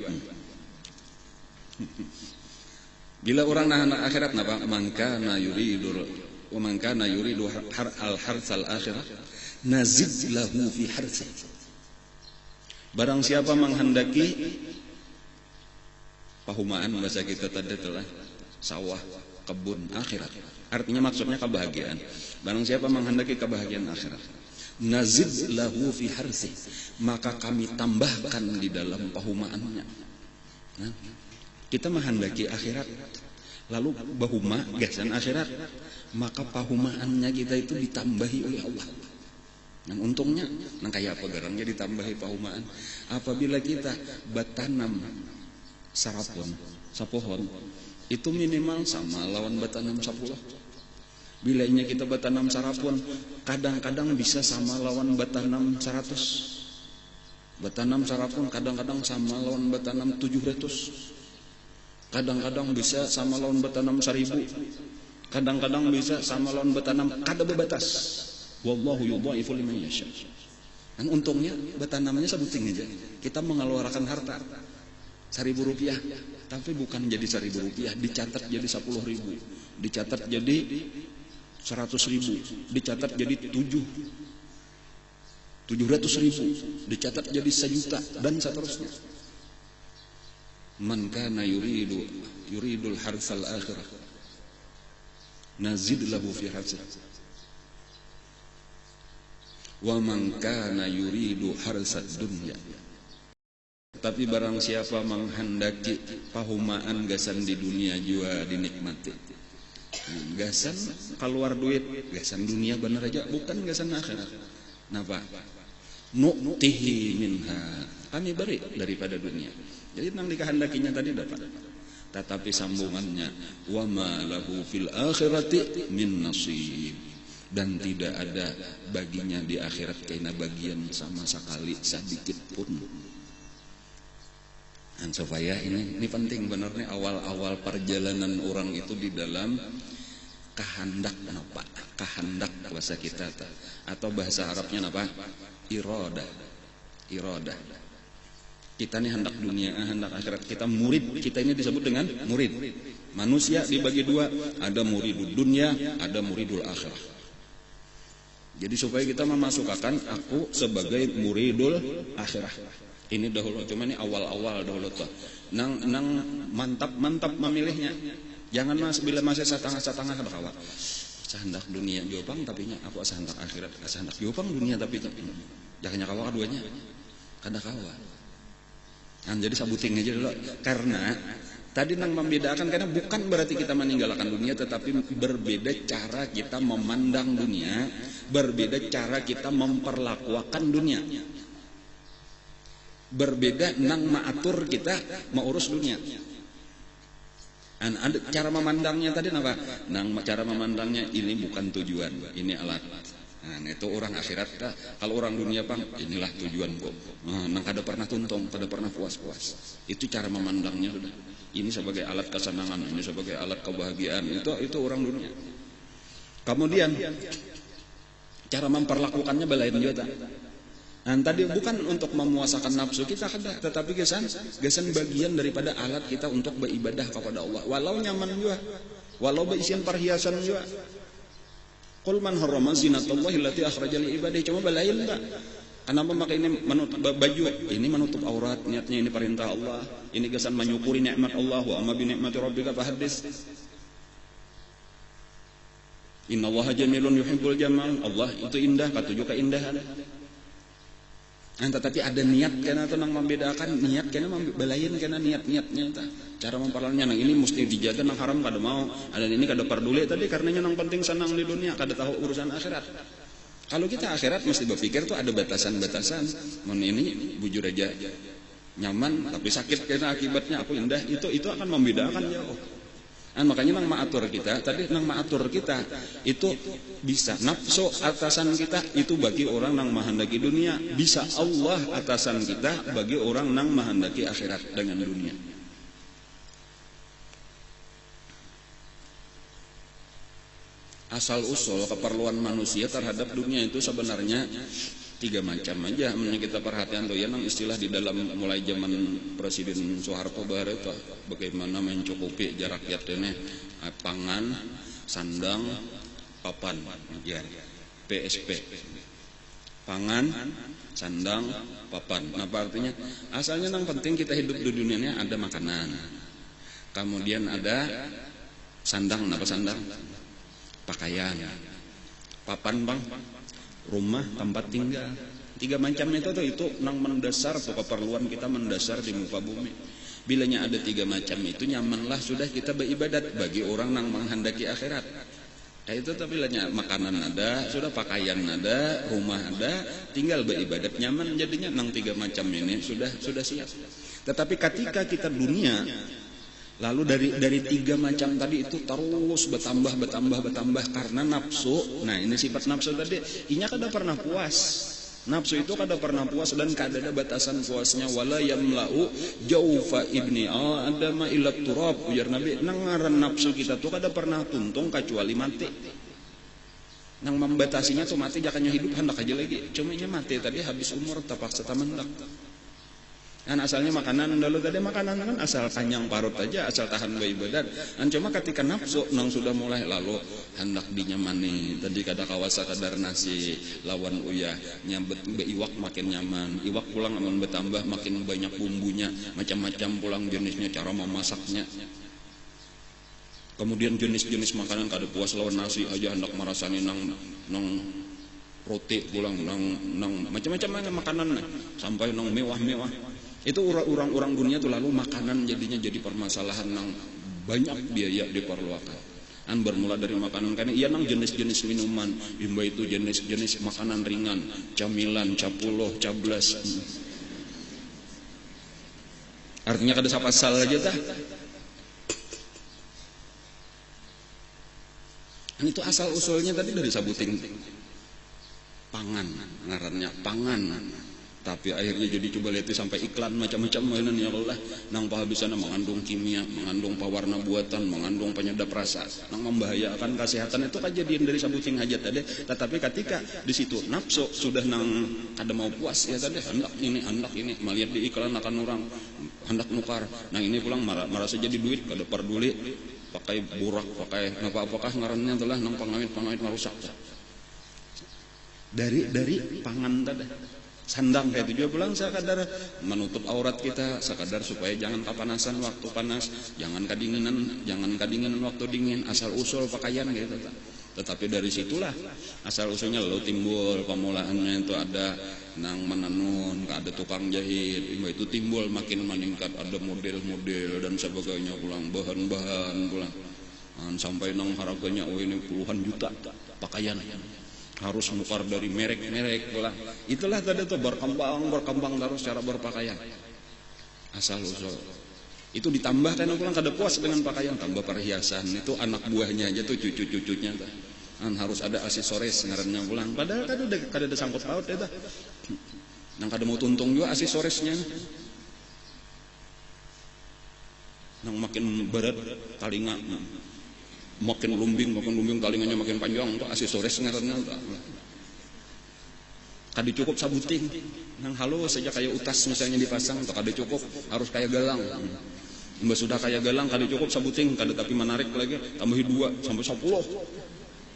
Bila orang hendak akhirat, napa? Mangkana yuridu al-harsal akhirah, nazid lahu fi harsi. Barang siapa menghendaki pahumaan bahasa kita tadi telah sawah, kebun akhirat. Artinya maksudnya kebahagiaan. Barang siapa menghendaki kebahagiaan akhirat, nazid lahu fi harsi, maka kami tambahkan di dalam pahumaannya. Nah, kita menghendaki akhirat, lalu bahuma gasan akhirat, maka pahumaannya kita itu ditambahi oleh Allah. Yang untungnya, nang kayak apa garangnya ditambahi pahumaan. Apabila kita batanam sapohon, itu minimal sama lawan batanam 10. Bila kita batanam sarapun, kadang-kadang bisa sama lawan batanam 100. Batanam sarapun kadang-kadang sama lawan batanam 700. Kadang-kadang bisa sama lawan batanam 1000. Kadang-kadang bisa sama lawan batanam kada bebatas. Wallahu yudha'ifu liman yasha. Dan untungnya batanamnya sebuting aja. Kita mengeluarkan harta 1.000 rupiah, tapi bukan jadi 1.000 rupiah, dicatat jadi 10.000, dicatat jadi 100.000, dicatat jadi 700.000, dicatat jadi 1 juta dan seterusnya. Man kana yuridul harsal akhirah, nazid lahu fi harsihi. Wa man kana yuridu harsad dunya. Tapi barang siapa menghendaki pahumaan gasan di dunia juga dinikmati, Gasan keluar duit, gasan dunia bener aja, bukan gasan akhirat. Napa? Nu'tihi minha, kami beri daripada dunia. Jadi nang dikehendakinya tadi dapat. Tetapi sambungannya, wa ma lahu fil akhirati min nasib, dan tidak ada baginya di akhirat kena bagian sama sekali sedikit pun. Dan supaya ini penting benar nih, awal-awal perjalanan orang itu di dalam kehendak apa? Kehendak bahasa kita atau bahasa Arabnya apa? Iradah. Kita nih hendak dunia, hendak akhirat. Kita murid, kita ini disebut dengan murid. Manusia dibagi dua, ada muridul dunia, ada muridul akhirah. Jadi supaya kita memasukkan aku sebagai muridul akhirah. Ini dahulu, cuma ini awal-awal dahulu tuh. Nang mantap memilihnya. Jangan bila masih setengah ada kawan. Sehendak dunia jopang tapi nya aku sehendak akhirat, sehendak jopang dunia tapi jangan kawan keduanya. Kada kawan. Nah, jadi sabuting aja dulu. Karena tadi nang membedakan, karena bukan berarti kita meninggalkan dunia, tetapi berbeda cara kita memandang dunia, berbeda cara kita memperlakukan dunia. Berbeda nang maatur kita mengurus dunia. Ada cara memandangnya tadi apa? Nang cara memandangnya ini bukan tujuan, ini alat. Nah, itu orang akhirat. Kalau orang dunia pang, inilah tujuan kok. Nah, nang kada pernah tuntung, kada pernah puas-puas. Itu cara memandangnya sudah. Ini sebagai alat kesenangan, ini sebagai alat kebahagiaan. Itu orang dunia. Kemudian cara memperlakukannya belain juga. Nah, tadi bukan untuk memuasakan nafsu kita kada, tetapi gesan bagian daripada alat kita untuk beribadah kepada Allah. Walau nyaman juga, walau berisian perhiasan juga. Qul man harrama zinatallahi allati akhraja li ibadihi, cuma balain enggak. Kenapa memakai ini menutup baju? Ini menutup aurat, niatnya ini perintah Allah. Ini gesan menyukuri nikmat Allah, wa amma bi ni'mati rabbika fahaddits. Innallaha jamilun yuhibbul jamal. Allah itu indah, katuju keindahan. Tetapi ada niat karena itu nang membedakan niat karena membelain karena niatnya ta. Cara memperlakukannya nang ini mesti dijaga, nang haram kada mau. Ada ini kada peduli tadi karenanya nang penting senang di dunia, kada tahu urusan akhirat. Kalau kita akhirat mesti berpikir tuh ada batasan-batasan. Mun ini bujur aja nyaman tapi sakit karena akibatnya aku indah, itu akan membedakan jauh. Makanya nang maatur kita tadi, nang maatur kita itu bisa nafsu atasan kita itu bagi orang nang menghendaki dunia, bisa Allah atasan kita bagi orang nang menghendaki akhirat dengan dunia. Asal usul keperluan manusia terhadap dunia itu sebenarnya 3 macam aja. Kita perhatian tuh ya nang istilah di dalam mulai zaman Presiden Soeharto Bahar itu bagaimana mencukupi jarak ini pangan, sandang, papan, ya PSP. Pangan, sandang, papan. Nah, apa artinya? Asalnya nang penting kita hidup di dunia ini ada makanan. Kemudian ada sandang, apa sandang? Pakaian. Papan, Bang. Rumah, tempat tinggal. 3 macam itu nang mendasar tuh keperluan kita mendasar di muka bumi. Bilanya ada 3 macam itu nyamanlah sudah kita beribadat bagi orang nang menghendaki akhirat. Itu tapi bilanya makanan ada, sudah pakaian ada, rumah ada, tinggal beribadat nyaman jadinya nang 3 macam ini sudah siap. Tetapi ketika kita dunia lalu dari 3 macam tadi itu terus bertambah karena nafsu. Nah, ini sifat nafsu tadi, inya kada pernah puas. Nafsu itu kada pernah puas dan kada ada batasan puasnya. Wala yamla'u jaufa ibni Adam illa turab. Ujar Nabi, nang ngaran nafsu kita tuh kada pernah tuntung kecuali mati. Nang membatasinya tuh mati, jakanya hidup hendak aja lagi. Cuma nya mati tadi habis umur terpaksa mendak. Kan asalnya makanan dulu tadi makanan kan asal kanyang parut aja, asal tahan beribadat. Dan cuma ketika nafsu nang sudah mulai lalu hendak dinyamani. Tadi kada kawasa kadar nasi lawan uyah nyambet iwak makin nyaman. Iwak pulang aman bertambah makin banyak bumbunya, macam-macam pulang jenisnya, cara memasaknya. Kemudian jenis-jenis makanan kada puas lawan nasi aja hendak merasani nang roti pulang nang macam-macam makanan sampai nang mewah-mewah. Itu orang-orang dunia tuh lalu makanan jadinya jadi permasalahan yang banyak biaya diperlukan. Bermula dari makanan karena iya nang jenis-jenis minuman bimba itu jenis-jenis makanan ringan, camilan, capuloh, cablas. Artinya kada sapasal aja tah. Itu asal usulnya tadi dari sabuting pangan, ngarannya pangan. Tapi akhirnya jadi coba lihat sampai iklan macam-macam mainan ya Allah. Nang pahabisan mengandung kimia, mengandung pewarna buatan, mengandung penyedap rasa, nang membahayakan kesehatan itu kejadian dari sabuting hajat tadi. Tetapi ketika di situ nafsu sudah nang kada mau puas ya tadi, hendak ini melihat di iklan akan orang hendak nukar. Nang ini pulang merasa jadi duit kada peduli pakai burak, pakai apa-apakah ngarannya telah nang pangawit merusak. Dari pangan tadi. Sandang kayak itu juga pulang sekadar menutup aurat kita, sekadar supaya jangan kepanasan waktu panas, jangan kedinginan waktu dingin, asal usul pakaian gitu. Tetapi dari situlah asal usulnya lalu timbul pemulaannya itu ada nang menenun, ada tukang jahit, itu timbul makin meningkat, ada model-model dan sebagainya pulang bahan-bahan pulang sampai nang harganya ini puluhan juta pakaian. Harus nukar dari merek-merek pulang. Itulah tadi tuh berkembang terus cara berpakaian. Asal usul. Itu ditambah kan pulang kada puas dengan pakaian, tambah perhiasan. Itu anak buahnya aja tuh cucu-cucunya tuh. Harus ada aksesoris ngarannya pulang. Padahal kan udah kada ada sangkut paut ya tuh. Nang kada mau tuntung juga aksesorisnya. Nang makin berat talinga. Makin lumbing talinganya makin panjang untuk aksesoris ngarannya kada cukup sabuting nang halus saja kayak utas misalnya dipasang atau kada cukup harus kayak galang. Mbak sudah kayak galang kada cukup sabuting kada tapi menarik lagi tambahi 2 sampai 10.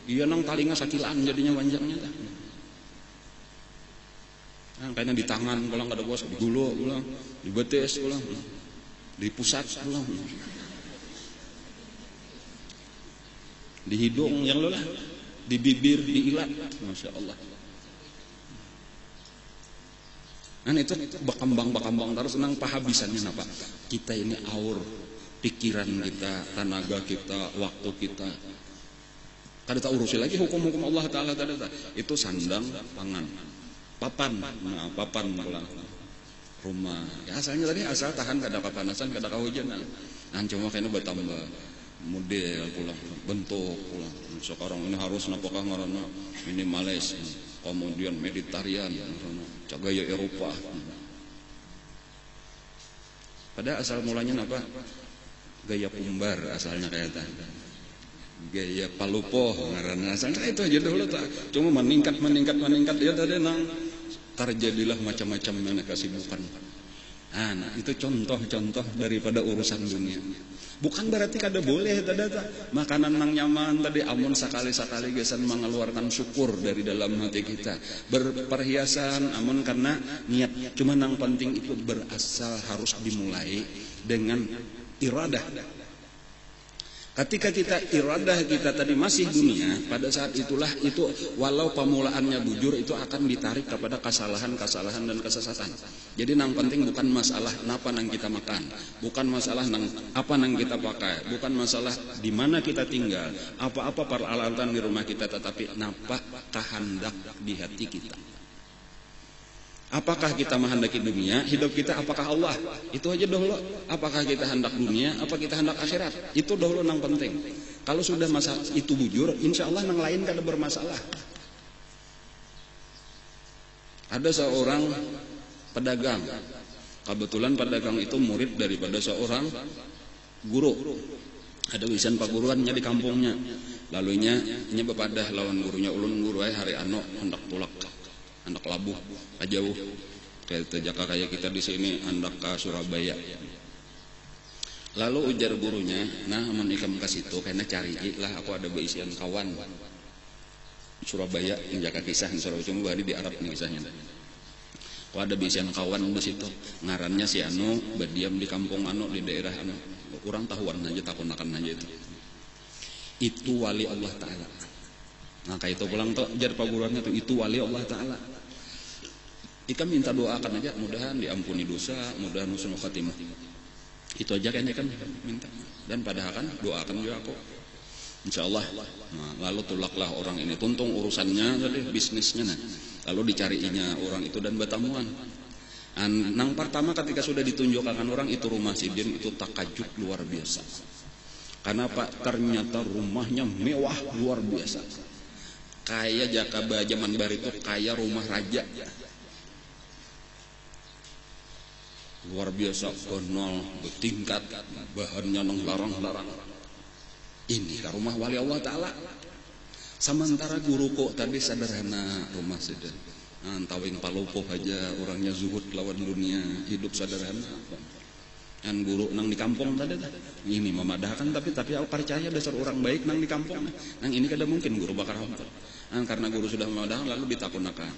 Iya nang talinga sakilan jadinya panjangnya tah. Nah, kayaknya di tangan pulang kada bos digulu pulang di betis pulang di pusat pulang di hidung yang lelah, di bibir, di ilat, masya Allah. Nah itu berkembang terus nang pahabisannya apa? Kita ini aur pikiran kita, tenaga kita, waktu kita. Kada tak urusi lagi hukum-hukum Allah Taala tadi. Itu sandang, pangan, papan pulang rumah. Ya asalnya tadi asal tahan kada kepanasan, kada kehujanan. Nah cuma kayaknya bertambah. Model pulang, bentuk pulang. Sekarang ini harus napakah ngaranna minimalis, kemudian meditarian, gaya Eropa. Pada asal mulanya apa? Gaya pumbar asalnya kayak tadi. Gaya palupoh ngaranna asalnya itu aja dulu tak. Cuma meningkat ya tadi nang terjadilah macam-macam yang kesibukan. Nah, itu contoh-contoh daripada urusan dunia. Bukan berarti kada boleh tadi makanan nang nyaman tadi amun sakali-sakali gesan mengeluarkan syukur dari dalam hati kita. Berperhiasan amun karena niat. Cuma nang penting itu berasal harus dimulai dengan iradah. Ketika kita iradah kita tadi masih dunia, pada saat itulah itu walau pemulaannya bujur itu akan ditarik kepada kesalahan dan kesesatan. Jadi nang penting bukan masalah napa nang kita makan, bukan masalah nang apa nang kita pakai, bukan masalah di mana kita tinggal, apa-apa peralatan di rumah kita, tetapi napa kehendak di hati kita. Apakah kita menghendaki dunia, hidup kita apakah Allah? Itu aja dahulu. Apakah kita hendak dunia, apa kita hendak akhirat? Itu dahulu yang penting. Kalau sudah masa itu bujur, insya Allah yang lain kada bermasalah. Ada seorang pedagang. Kebetulan pedagang itu murid daripada seorang guru. Ada wisan paguruannya di kampungnya. Lalunya ini bepadah lawan gurunya, ulun guru hari ano hendak tulak. Hendak labuh jauh kayak Jaka kayak kita di sini hendak ke Surabaya. Lalu ujar gurunya, nah amun ikam ke situ karena cari lah aku ada beisian kawan Surabaya yang Jaka kisah Surabaya cuma hari di Arab nih kisahnya. Aku ada beisian kawan di situ ngarannya si anu berdiam di kampung anu di daerah anu kurang tahuan aja takunakan aja itu wali Allah Taala. Nah kayak itu pulang tuh jar paguruannya tuh itu wali Allah Taala. Ikam minta doakan aja mudahan diampuni dosa, mudahan husnul khatimah. Itu aja kayaknya kan minta. Dan padahal kan doakan juga aku. Insya Allah. Nah, lalu tulaklah orang ini, tuntung urusannya tadi, bisnisnya nah. Lalu dicariinya orang itu dan bertemuan. Nang pertama ketika sudah ditunjukkan orang itu rumah Sidin, itu takajub luar biasa. Karena Pak, ternyata rumahnya mewah luar biasa. Kayak Jakaba zaman baru itu kayak rumah raja. Luar biasa, kenal, bertingkat, bahannya nang larang-larang. Ini rumah wali Allah Ta'ala. Sementara guru kok tadi sederhana rumah Sidin. Antawing palopoh aja, orangnya zuhud lawan dunia, hidup sederhana. Kan guru nang di kampung tadi ini memadahkan, tapi aku percaya dasar orang baik nang di kampung. Nang ini kada mungkin guru bakar hampir. Karena guru sudah memadahkan lalu ditakunakan.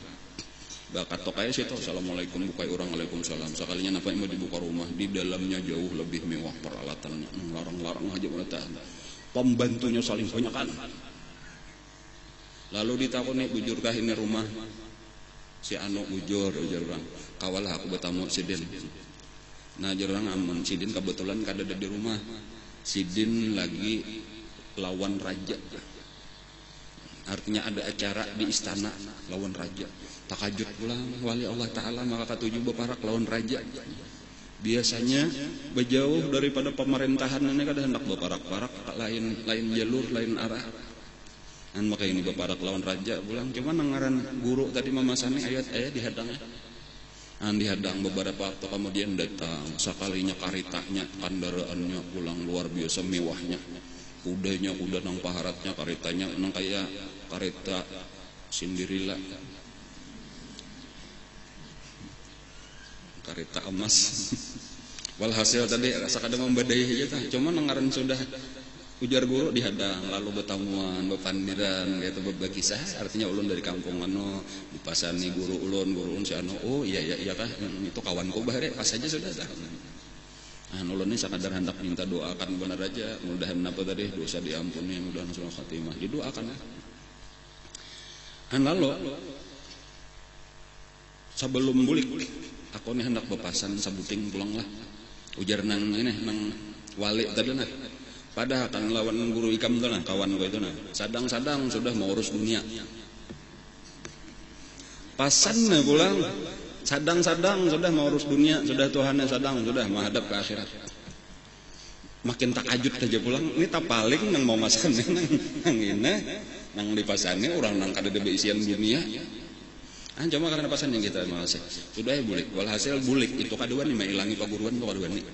Bakat tokaya sih tuh, assalamualaikum, bukai orang, waalaikumsalam. Sekalinya apa yang mau dibuka rumah, di dalamnya jauh lebih mewah peralatannya, larang-larang aja tahan. Pembantunya saling banyakan. Lalu ditakuni, bujurkah ini rumah? Si anu bujur orang. Kawalah aku bertamu Sidin. Nah jorang aman, Sidin kebetulan kada ada di rumah. Sidin lagi lawan raja. Artinya ada acara di istana lawan raja. Takajud pulang wali Allah Ta'ala, maka katuju beparak lawan raja. Biasanya berjauh daripada pemerintahan ini kada hendak beparak-parak, lain jalur, lain arah. Maka ini beparak lawan raja pulang. Cuma nangaran guru tadi memasani ayat-ayat dihadangnya. Dihadang beberapa waktu kemudian datang. Sekalinya karitanya, kendaraannya pulang luar biasa mewahnya. Kudanya kuda nang paharatnya, karitanya nang kayak karita Cinderella, karita emas. Walhasil tadi rasa kada membadai aja tah. Cuma nangaran sudah ujar guru dihadang, lalu bertamuan, berpandiran, gitu berbakisah. Artinya ulun dari kampung anu dipasani guru ulun si anu. Oh iya kah, itu kawanku bahare pas aja sudah tah. Ulun ini sakadar hendak minta doakan benar aja, mudahan apa tadi dosa diampuni, mudahan husnul khatimah, didoakan. Lalu sebelum bulik, aku nih hendak bepasan sabuting pulang lah. Ujar nang ini nang wali tadi nah. Padahal kan lawan guru ikam tuh nah, kawan gue itu nah. Sadang-sadang sudah mau urus dunia. Pasan nah pulang. Sadang-sadang sudah mau urus dunia, sudah Tuhannya sadang, sudah menghadap ke akhirat. Makin takajud aja pulang. Ini tak paling nang mau masakan nang ini, nang dipasani orang nang kada ada isian dunia. Cuma karena pasan yang kita masih sudah ya bulik. Walhasil bulik itu kaduan nih mailangi paguruan tuh kaduan nih.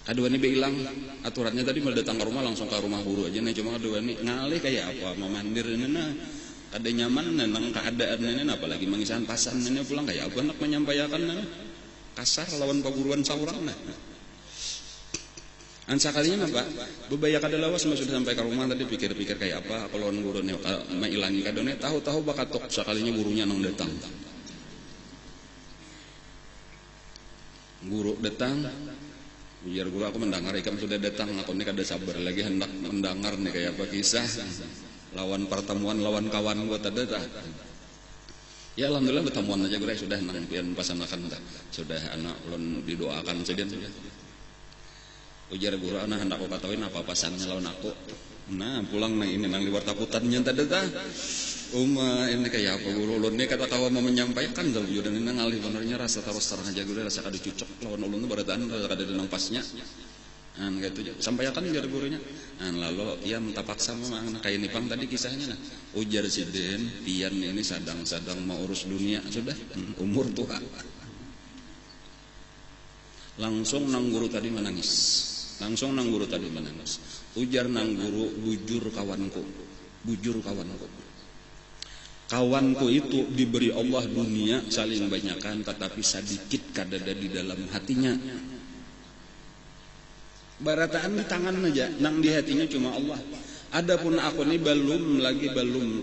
Kaduan ini bilang aturannya tadi mau datang ke rumah langsung ke rumah guru aja nih. Cuma kaduan ini ngalih kayak apa mau mandir ini nah. Kada nyaman nang keadaan ini apalagi mangisan pasan ini pulang kayak apa nak menyampaikan kasar lawan paguruan saurang nah. Sekalinya Pak, bebaya kada lawas sudah sampai ke rumah tadi pikir-pikir kayak apa kalau guru nih mailangi kadone tahu-tahu bakatok sekalinya gurunya nang datang. Guru datang, biar guru aku mendengar ikam sudah datang, aku ini kada sabar lagi hendak mendengar nih kayak apa kisah lawan pertemuan lawan kawan gua tadi dah. Ya alhamdulillah pertemuan aja gue sudah nang pian pasanakan dah. Sudah anak ulun didoakan sedien sudah. Ujar guru anak hendak aku katakan apa pasannya lawan aku. Nah pulang nang ini nang liwar takutannya tadi dah. Ini kayak apa guru ulun ini kata kawan mau menyampaikan kalau judan ini ngalih benernya rasa terus terang aja gue rasa kada cucok lawan ulun itu barataan rasa kada denang pasnya. Gitu sampaikan ujar gurunya. Lalu ia minta paksa memang kayak nipang tadi kisahnya nah. Ujar Sidin, pian ini sadang-sadang mau urus dunia sudah umur tua. Langsung nang guru tadi menangis. Ujar nang guru, bujur kawanku. Kawanku itu diberi Allah dunia saling banyakkan, tetapi sedikit kadada di dalam hatinya. Barataan di tangan aja, nang di hatinya cuma Allah. Adapun aku ini belum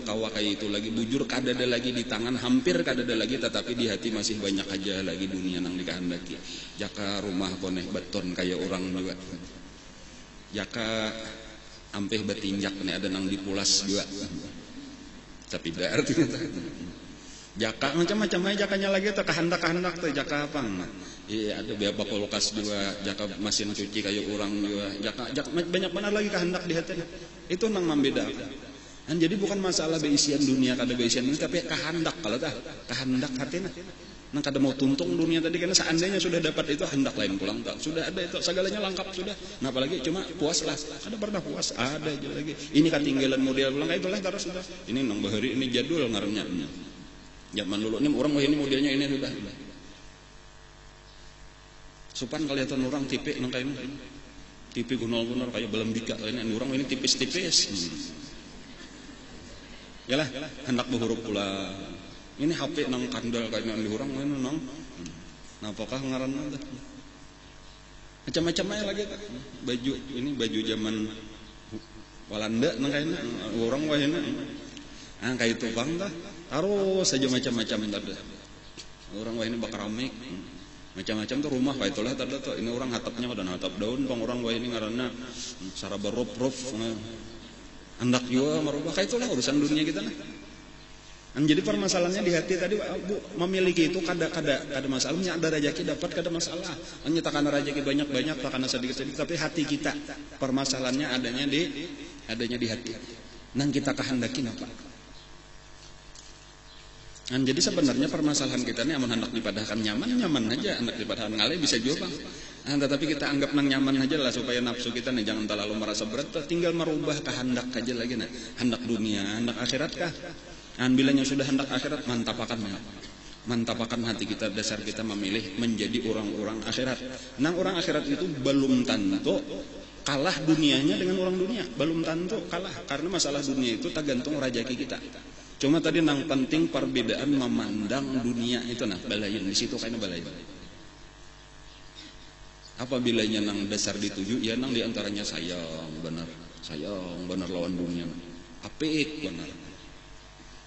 kawakai itu lagi bujur kadada lagi di tangan, hampir kadada lagi, tetapi di hati masih banyak aja lagi dunia nang dikehendaki. Jaka rumah koneh beton kayak orang juga. Jaka ampeh betinjak nih ada nang dipulas juga. Tapi tidak artinya. Jaka macam-macam aja jakanya lagi tuh kehendak tuh jaka apa? Iya ada biaya kulkas juga, jaka mesin cuci kayak orang juga, jaka banyak benar lagi kehendak di hati. Itu nang membedakan. Dan jadi bukan masalah beisian dunia kada beisian dunia, tapi kehendak kalau tah kehendak hatinya. Nang kada mau tuntung dunia tadi karena seandainya sudah dapat itu hendak lain pulang tak. Sudah ada itu segalanya lengkap sudah. Nah apalagi cuma puas lah. Ada pernah puas, ada aja lagi. Ini ketinggalan model pulang itulah terus sudah. Ini nang bahari ini jadul ngarannya. Zaman dulu ini orang ini modelnya ini sudah. Supan kelihatan orang tipe nang kayak ini. Tipe gunol-gunol kayak belembika ini orang ini tipis-tipis. Yalah, hendak berhuruf pula. Ini HP nang kandal kayak nang di orang ini nang. Nah, apakah ngaranna teh? Macam-macam aja lagi tak. Baju ini baju zaman Walanda nang kayak orang wah ini. Ah kayak itu bang dah. Terus saja macam-macam tadi. Orang wah ini bakar keramik. Macam-macam tuh rumah kayak itulah tadi tuh. Ini orang atapnya udah atap daun, bang orang wah ini ngaranna cara berop-rop. Hendak juga merubah kayak itulah urusan dunia kita nah. Jadi permasalahannya di hati tadi Bu memiliki itu kada masalahnya, ada rezeki dapat kada masalah. Hanya takana rezeki banyak-banyak, takana sedikit-sedikit, tapi hati kita permasalahannya adanya di hati. Nang kita kehendakin apa? Dan jadi sebenarnya permasalahan kita ini amun hendak dipadahkan nyaman aja, hendak dipadahkan ngalih bisa juga bang. Tetapi kita anggap nang nyaman aja lah supaya nafsu kita nih jangan terlalu merasa berat, tinggal merubah kehendak aja lagi nah. Hendak dunia, hendak akhirat kah? Dan bilanya sudah hendak akhirat mantapakan hati kita, dasar kita memilih menjadi orang-orang akhirat. Nang orang akhirat itu belum tentu kalah dunianya dengan orang dunia, belum tentu kalah karena masalah dunia itu tergantung rezeki kita. Cuma tadi nang penting perbedaan memandang dunia itu nah balain di situ kayaknya balain. Apabila nang dasar dituju ya nang diantaranya sayang benar lawan dunia. Apik benar.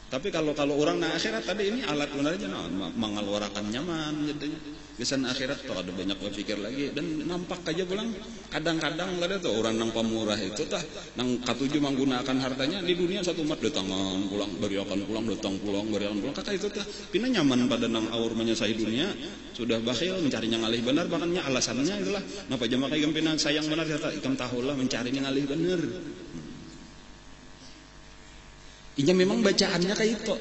Tapi kalau orang nang akhirat tadi ini alat benar aja nah mengeluarkan nyaman jadinya. Kesan akhirat tuh ada banyak berpikir lagi dan nampak aja pulang kadang-kadang ada tuh orang nang pemurah itu tah nang katuju menggunakan hartanya di dunia satu mat datang pulang beriakan pulang datang pulang beriakan pulang kakak itu tah pina nyaman pada nang aur menyesai dunia sudah bakhil mencarinya ngalih benar bahkannya alasannya itulah napa jama kayak gempina sayang benar kata ikam tahulah mencarinya ngalih benar. Ini memang bacaannya kayak itu.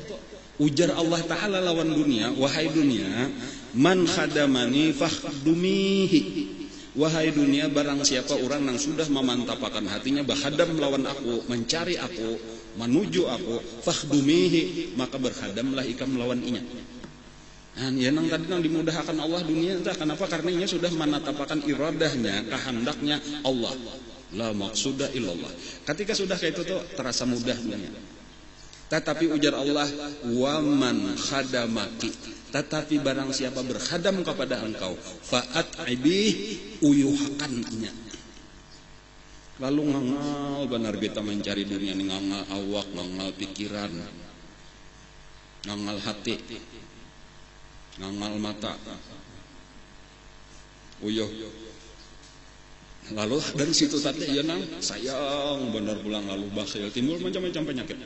Ujar Allah Ta'ala lawan dunia, wahai dunia, man khadamani fakhdumihi. Wahai dunia, barang siapa orang yang sudah memantapakan hatinya berkhadam lawan aku, mencari aku, menuju aku, fakhdumihi, maka berkhadamlah ikam lawan inya. Nah, ya nang tadi nang dimudahkan Allah dunia entah kenapa karena inya sudah menatapakan iradahnya, kehendaknya Allah. La maqsuda illallah. Ketika sudah kayak itu tuh terasa mudah dunia. Tetapi ujar Allah, waman khadamaki. Tetapi barang siapa berkhadam kepada engkau, fa'at'ibih uyuhakannya. Lalu ngangal benar kita mencari dunia ini, ngangal awak, ngangal pikiran, ngangal hati, ngangal mata, uyuh. Lalu dari situ tadi ya nang sayang benar pulang lalu bakhil timbul macam-macam penyakit.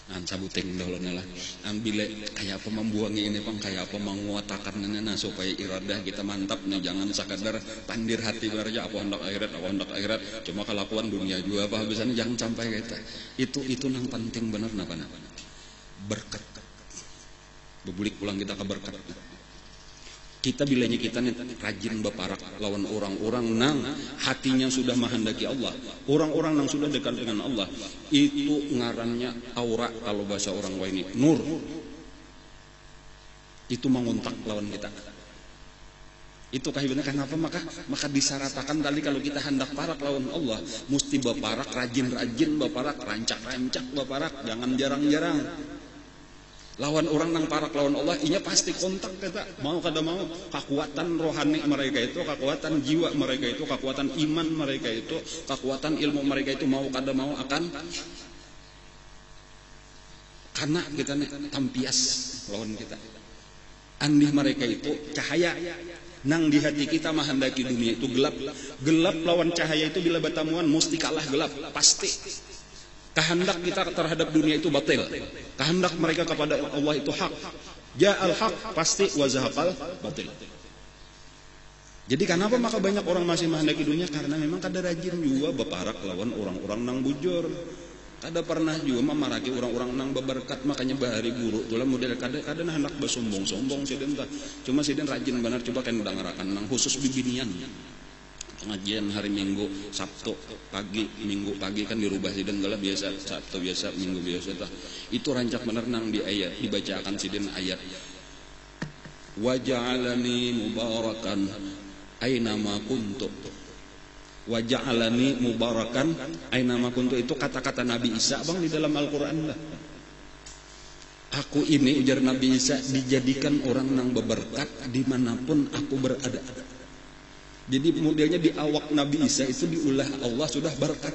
An sabuting dahulnya lah. An bila kayak apa membuangi ini pang kayak apa menguatakan nah supaya iradah kita mantap nih jangan sekadar pandir hati berja apa hendak akhirat cuma kelakuan dunia juga apa habisnya jangan sampai kayak itu nang penting bener napa berkat bebulik pulang kita ke berkat. Kita bilanya kita nih rajin beparak lawan orang-orang nang hatinya sudah menghendaki Allah, orang-orang nang sudah dekat dengan Allah, itu ngarannya aura kalau bahasa orang ini nur. Itu mengontak lawan kita. Itu kahibannya kenapa maka disaratakan tadi kalau kita hendak parak lawan Allah, mesti beparak rajin-rajin beparak, rancak-rancak beparak, jangan jarang-jarang. Lawan orang nang parak lawan Allah, inya pasti kontak kita. Mau kada mau, kekuatan rohani mereka itu, kekuatan jiwa mereka itu, kekuatan iman mereka itu, kekuatan ilmu mereka itu mau kada mau akan karena kita nih tampias lawan kita. Andih mereka itu cahaya. Nang di hati kita menghendaki dunia itu gelap. Gelap lawan cahaya itu bila bertemuan mesti kalah gelap, pasti. Kehendak kita terhadap dunia itu batil. Kehendak mereka kepada Allah itu hak. Ja'al haq pasti wa zahaqal batil. Jadi kenapa maka banyak orang masih menghendaki dunia? Karena memang kada rajin juga beparak lawan orang-orang nang bujur. Kada pernah juga memaraki orang-orang nang beberkat, makanya bahari guru tulah model kada hendak bersombong-sombong siden tah. Cuma siden rajin benar coba kan udah ngarakan nang khusus bibinian. Pengajian hari Minggu, Sabtu pagi, Minggu pagi kan dirubah siden gala biasa, Sabtu biasa, Minggu biasa tah. Itu rancak benar nang di ayat dibacakan siden ayat. Wa ja'alani mubarakan ainama kuntu wa ja'alani mubarakan ainama kuntu. Itu kata-kata Nabi Isa bang di dalam Al-Quran lah. Aku ini ujar Nabi Isa dijadikan orang nang berberkat dimanapun aku berada. Jadi modelnya di awak Nabi Isa itu diulah Allah sudah berkat.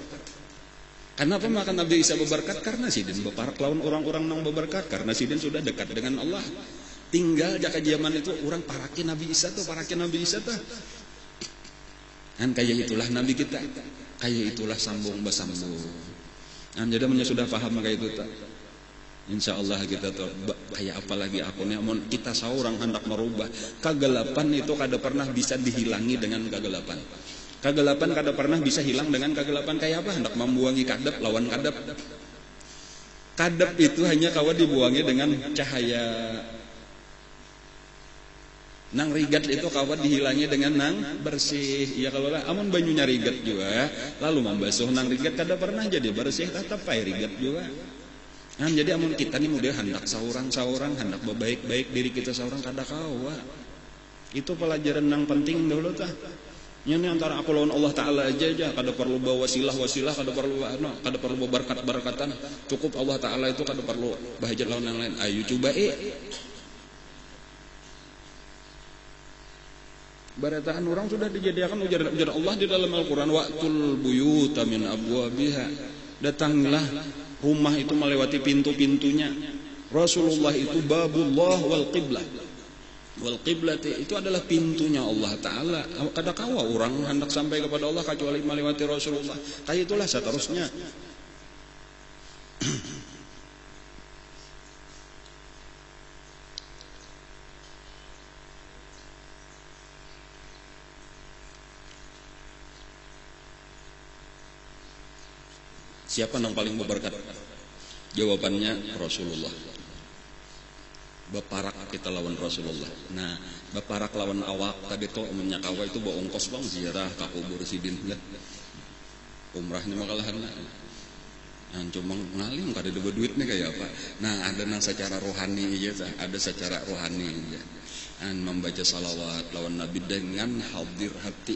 Kenapa maka Nabi Isa berberkat? Karena sidin beparak lawan orang-orang nang berberkat, karena sidin sudah dekat dengan Allah. Tinggal jaka zaman itu orang parakin Nabi Isa tuh, kan kayak itulah Nabi kita, kayak itulah sambung bersambung. Kan jadi punya sudah paham kayak itu tak? Insya Allah kita tuh kayak apa lagi akunnya. Mau kita seorang hendak merubah kegelapan itu kada pernah bisa dihilangi dengan kegelapan. Kegelapan kada pernah bisa hilang dengan kegelapan. Kayak apa? Hendak membuangi kadep lawan kadep. Kadep itu hanya kawan dibuangi dengan cahaya. Nang rigat itu kawan dihilangi dengan nang bersih. Ya kalau lah, amun banyunya rigat juga, lalu membasuh nang rigat kada pernah jadi bersih, tetap pay rigat juga. Nah, jadi amun kita nih mudah hendak saurang hendak baik-baik diri kita saurang kada kawa. Itu pelajaran nang penting dahulu tah. Ini antara aku lawan Allah Taala aja, kada perlu bawa wasilah, kada perlu berkat-berkatan. Cukup Allah Taala itu kada perlu bahajat lawan yang lain. Ayo coba barataan orang sudah dijadikan ujar Allah di dalam Al-Quran. Wa'tul buyuta min abwabiha. Datanglah rumah itu melewati pintu-pintunya. Rasulullah itu babullah wal qiblah. Wal qiblat itu adalah pintunya Allah Ta'ala. Kada kawa orang hendak sampai kepada Allah kecuali melewati Rasulullah. Kayak itulah seterusnya. Siapa yang paling berberkat? Jawabannya Rasulullah. Beparak kita lawan Rasulullah. Nah, beparak lawan awak tadi tuh umumnya kawa itu bawa ongkos bang ziarah ke kubur sidin lah. Umrahnya makalahan lah. Nah, cuma ngalim kada ada duitnya kayak apa. Nah, ada nang secara rohani aja, ada secara rohani aja. Membaca salawat lawan Nabi dengan hadir hati.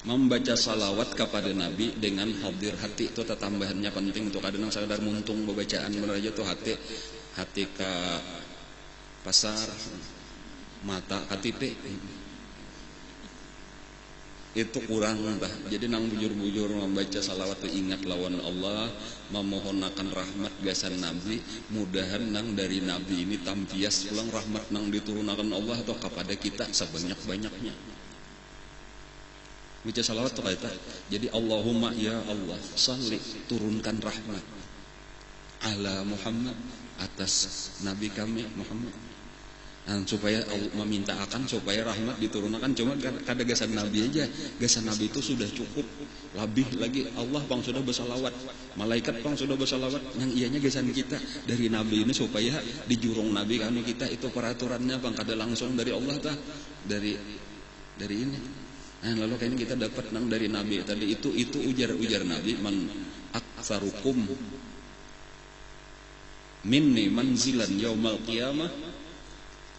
Membaca salawat kepada Nabi dengan hadir hati itu tambahannya penting untuk kadang sadar muntung bacaan benar aja tuh hati ke pasar mata KTP itu kurang bah. Jadi nang bujur-bujur membaca salawat itu ingat lawan Allah, memohonakan rahmat gasan Nabi, mudahan nang dari Nabi ini tampias pulang rahmat nang diturunkan Allah atau kepada kita sebanyak-banyaknya. Baca salawat tuh kata. Jadi Allahumma ya Allah salli turunkan rahmat ala Muhammad atas Nabi kami Muhammad. Supaya Allah meminta akan supaya rahmat diturunkan. Cuma kada gasan Nabi aja. Gasan Nabi itu sudah cukup. Lebih lagi Allah pang sudah bersalawat. Malaikat pang sudah bersalawat. Yang ianya gasan kita dari Nabi ini supaya di jurung Nabi kami kita itu peraturannya pang kada langsung dari Allah tah. Dari ini. Nah, lalu kayaknya kita dapat nang dari Nabi tadi itu ujar Nabi man aktsarukum minni manzilan yaumal qiyamah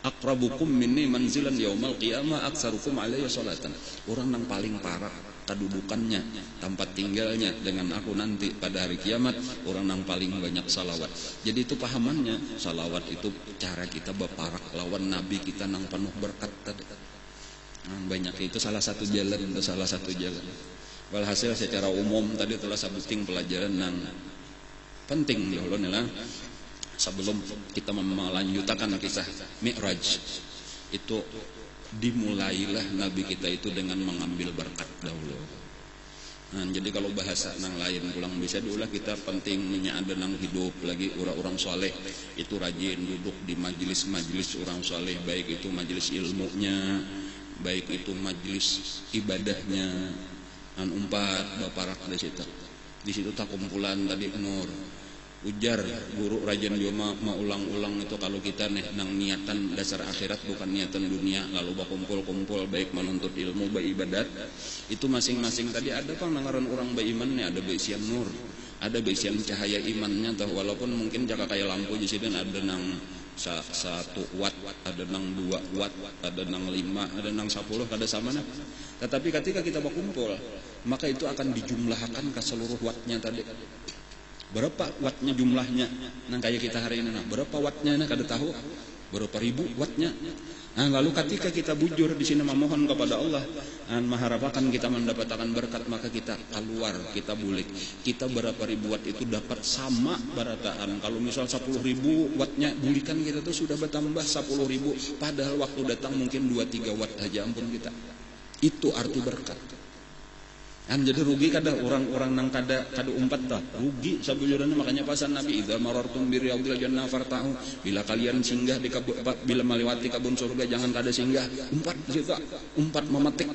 aqrabukum minni manzilan yaumal qiyamah aktsarukum alayya salatan. Orang yang paling parah kedudukannya, tempat tinggalnya dengan aku nanti pada hari kiamat, orang yang paling banyak salawat. Jadi itu pahamannya, salawat itu cara kita berparak lawan Nabi kita nang penuh berkat tadi. Banyak itu salah satu jalan. Walhasil secara umum tadi telah sabuting pelajaran yang penting dahulu nih lah. Sebelum kita melanjutkan kisah Mi'raj itu dimulailah Nabi kita itu dengan mengambil berkat dahulu. Jadi kalau bahasa nang lain pulang bisa diulah, kita pentingnya ada nang hidup lagi orang-orang soleh itu rajin duduk di majelis-majelis orang soleh, baik itu majelis ilmunya, baik itu majelis ibadahnya. Umpat baparak di situ tak kumpulan tadi nur ujar guru rajin juga mau ulang-ulang itu kalau kita nih nang niatan dasar akhirat bukan niatan dunia, lalu berkumpul-kumpul baik menuntut ilmu baik ibadat itu masing-masing tadi ada pang nangaran orang baik imannya, ada baik sian nur, ada baik sian cahaya imannya tah, walaupun mungkin jaka kayak lampu di sini ada nang 1 watt, ada nang 2 watt, ada nang 5, ada nang 10, kada sama nah. Tetapi ketika kita berkumpul maka itu akan dijumlahkan ke seluruh wattnya tadi. Berapa wattnya jumlahnya? Nang kayak kita hari ini, nah, berapa wattnya? Nah, kada tahu. Berapa ribu wattnya? Nah, lalu ketika kita bujur di sini memohon kepada Allah, mengharapkan kita mendapatkan berkat, maka kita keluar, kita bulik. Kita berapa ribu watt itu dapat sama barataan. Kalau misal 10.000 wattnya bulikan kita tuh sudah bertambah 10.000. Padahal waktu datang mungkin 2-3 watt aja, ampun kita. Itu arti berkat. Jadi rugi kada orang-orang nang kada umpat dah rugi sabujurana. Makanya pasan Nabi, idza marartum bi riyadil jannah farta'u, bila kalian singgah di bila melewati kebun surga jangan kada singgah, umpat memetik